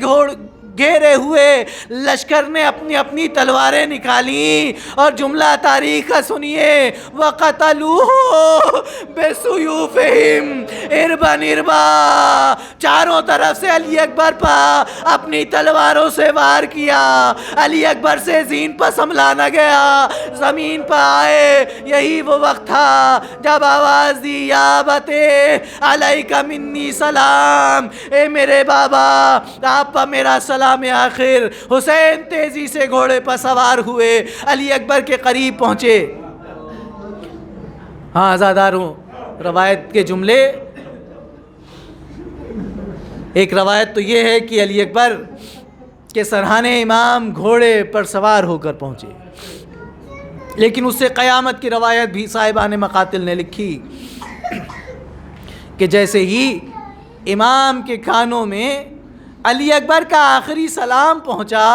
A: گھیرے ہوئے لشکر نے اپنی اپنی تلواریں نکالی اور جملہ تاریخ کا سنیے، وَقَتَلُوهُ بِسُيُوفِهِمْ اربن اربا۔ چاروں طرف سے علی اکبر پر اپنی تلواروں سے وار کیا۔ علی اکبر سے زین پر سنبھالا گیا، زمین پر آئے۔ یہی وہ وقت تھا جب آواز دی، یا بتے علیک منی سلام، اے میرے بابا آپ پر میرا سلام آخر۔ حسین تیزی سے گھوڑے پر سوار ہوئے، علی اکبر کے قریب پہنچے۔ ہاں عزاداروں روایت کے جملے، ایک روایت تو یہ ہے کہ علی اکبر کے سرہانے امام گھوڑے پر سوار ہو کر پہنچے، لیکن اس سے قیامت کی روایت بھی صاحبان مقاتل نے لکھی کہ جیسے ہی امام کے کانوں میں علی اکبر کا آخری سلام پہنچا،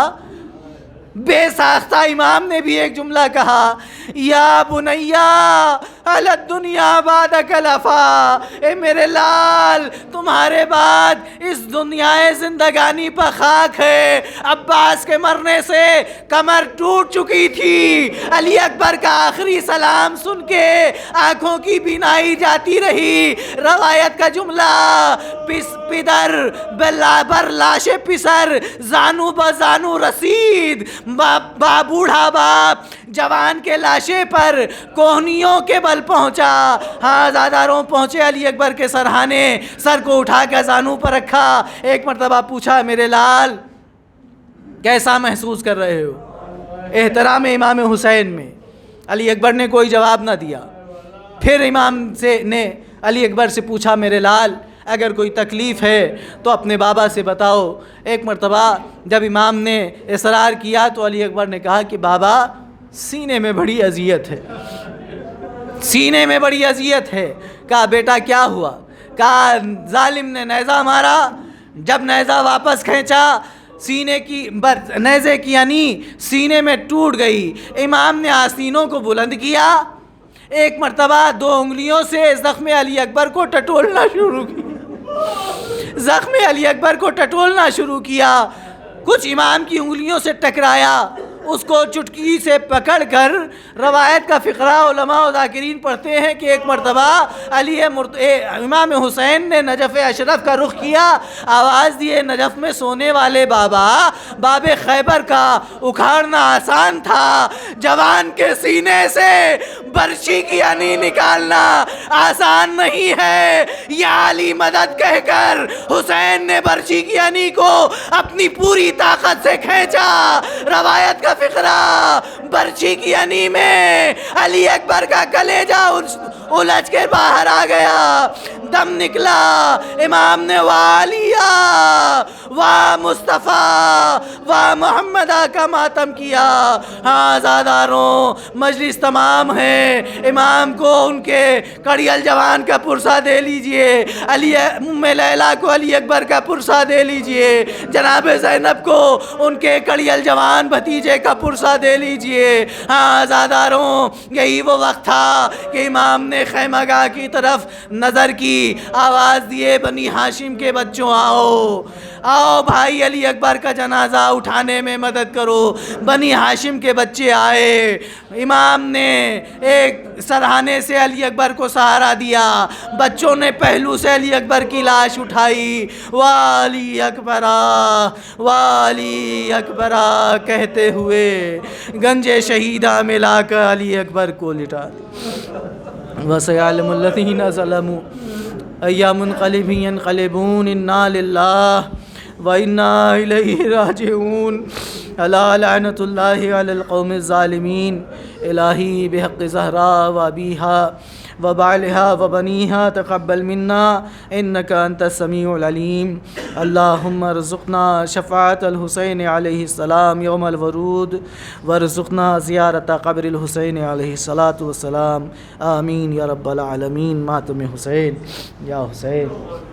A: بے ساختہ امام نے بھی ایک جملہ کہا، یا بنیا علی الدنیا بعدک لفا، اے میرے لال تمہارے بعد اس دنیا زندگانی پر خاک ہے۔ عباس کے مرنے سے کمر ٹوٹ چکی تھی، علی اکبر کا آخری سلام سن کے آنکھوں کی بینائی جاتی رہی۔ روایت کا جملہ، پدر بر لاش پسر زانو بزانو رسید، بوڑھا باپ جوان کے لاشے پر کوہنیوں کے بل پہنچا۔ ہاں عزاداروں پہنچے علی اکبر کے سرہانے، سر کو اٹھا کر زانو پر رکھا۔ ایک مرتبہ پوچھا، میرے لال کیسا محسوس کر رہے ہو احترام امام حسین میں؟ علی اکبر نے کوئی جواب نہ دیا۔ پھر امام نے علی اکبر سے پوچھا، میرے لال اگر کوئی تکلیف ہے تو اپنے بابا سے بتاؤ۔ ایک مرتبہ جب امام نے اصرار کیا تو علی اکبر نے کہا کہ بابا سینے میں بڑی اذیت ہے، سینے میں بڑی اذیت ہے۔ کہا بیٹا کیا ہوا؟ کہا ظالم نے نیزہ مارا، جب نیزہ واپس کھینچا نیزے کی یعنی سینے میں ٹوٹ گئی۔ امام نے آستینوں کو بلند کیا، ایک مرتبہ 2 انگلیوں سے زخم علی اکبر کو ٹٹولنا شروع کیا، زخم علی اکبر کو ٹٹولنا شروع کیا۔ کچھ امام کی انگلیوں سے ٹکرایا، اس کو چٹکی سے پکڑ کر روایت کا فقرہ علماء و ذاکرین پڑھتے ہیں کہ ایک مرتبہ امام حسین نے نجف اشرف کا رخ کیا، آواز دیے نجف میں سونے والے بابا، باب خیبر کا اکھاڑنا آسان تھا، جوان کے سینے سے برچی کی انی نکالنا آسان نہیں ہے۔ یا علی مدد کہہ کر حسین نے برچی کی انی کو اپنی پوری طاقت سے کھینچا۔ روایت کا فقرہ، برچی کی انی میں علی اکبر کا کلیجہ الجھ کے باہر آ گیا، دم نکلا۔ امام نے والیہ وا مصطفیٰ وا محمدہ کا ماتم کیا۔ ہاں زاداروں، مجلس تمام ہے، امام کو ان کے کڑیل جوان کا پرسہ دے لیجئے، ام لیلہ کو علی اکبر کا پرسہ دے لیجئے، جناب زینب کو ان کے کڑیل جوان بھتیجے کا پرسہ دے لیجئے۔ ہاں زاداروں، یہی وہ وقت تھا کہ امام نے خیمہ گاہ کی طرف نظر کی، آواز دیے بنی ہاشم کے بچوں آؤ آؤ بھائی علی اکبر کا جنازہ اٹھانے میں مدد کرو۔ بنی ہاشم کے بچے آئے، امام نے ایک سرہانے سے علی اکبر کو سہارا دیا، بچوں نے پہلو سے علی اکبر کی لاش اٹھائی، والی اکبرا والی اکبرا کہتے ہوئے گنج شہیدہ میں لا کر علی اکبر کو لٹا دیا۔ وَسَيَعْلَمُ الَّذِينَ ظَلَمُوا أَيَّ مُنقَلِبٍ يَنقَلِبُونَ إِنَّا لِلَّهِ وَإِنَّا إِلَيْهِ رَاجِعُونَ أَلَا لَعْنَةُ اللَّهِ عَلَى الْقَوْمِ الظَّالِمِينَ إِلَٰهِي بِحَقِّ زَهْرَاءَ وَأَبِيهَا وبعلها وبنيها تقبل منا إنك أنت السميع العليم اللهم ارزقنا شفاعة الحسين عليه السلام يوم الورود وارزقنا زيارة قبر الحسين عليه الصلاة والسلام آمين يا رب العالمين۔ ماتم حسین یا حسین۔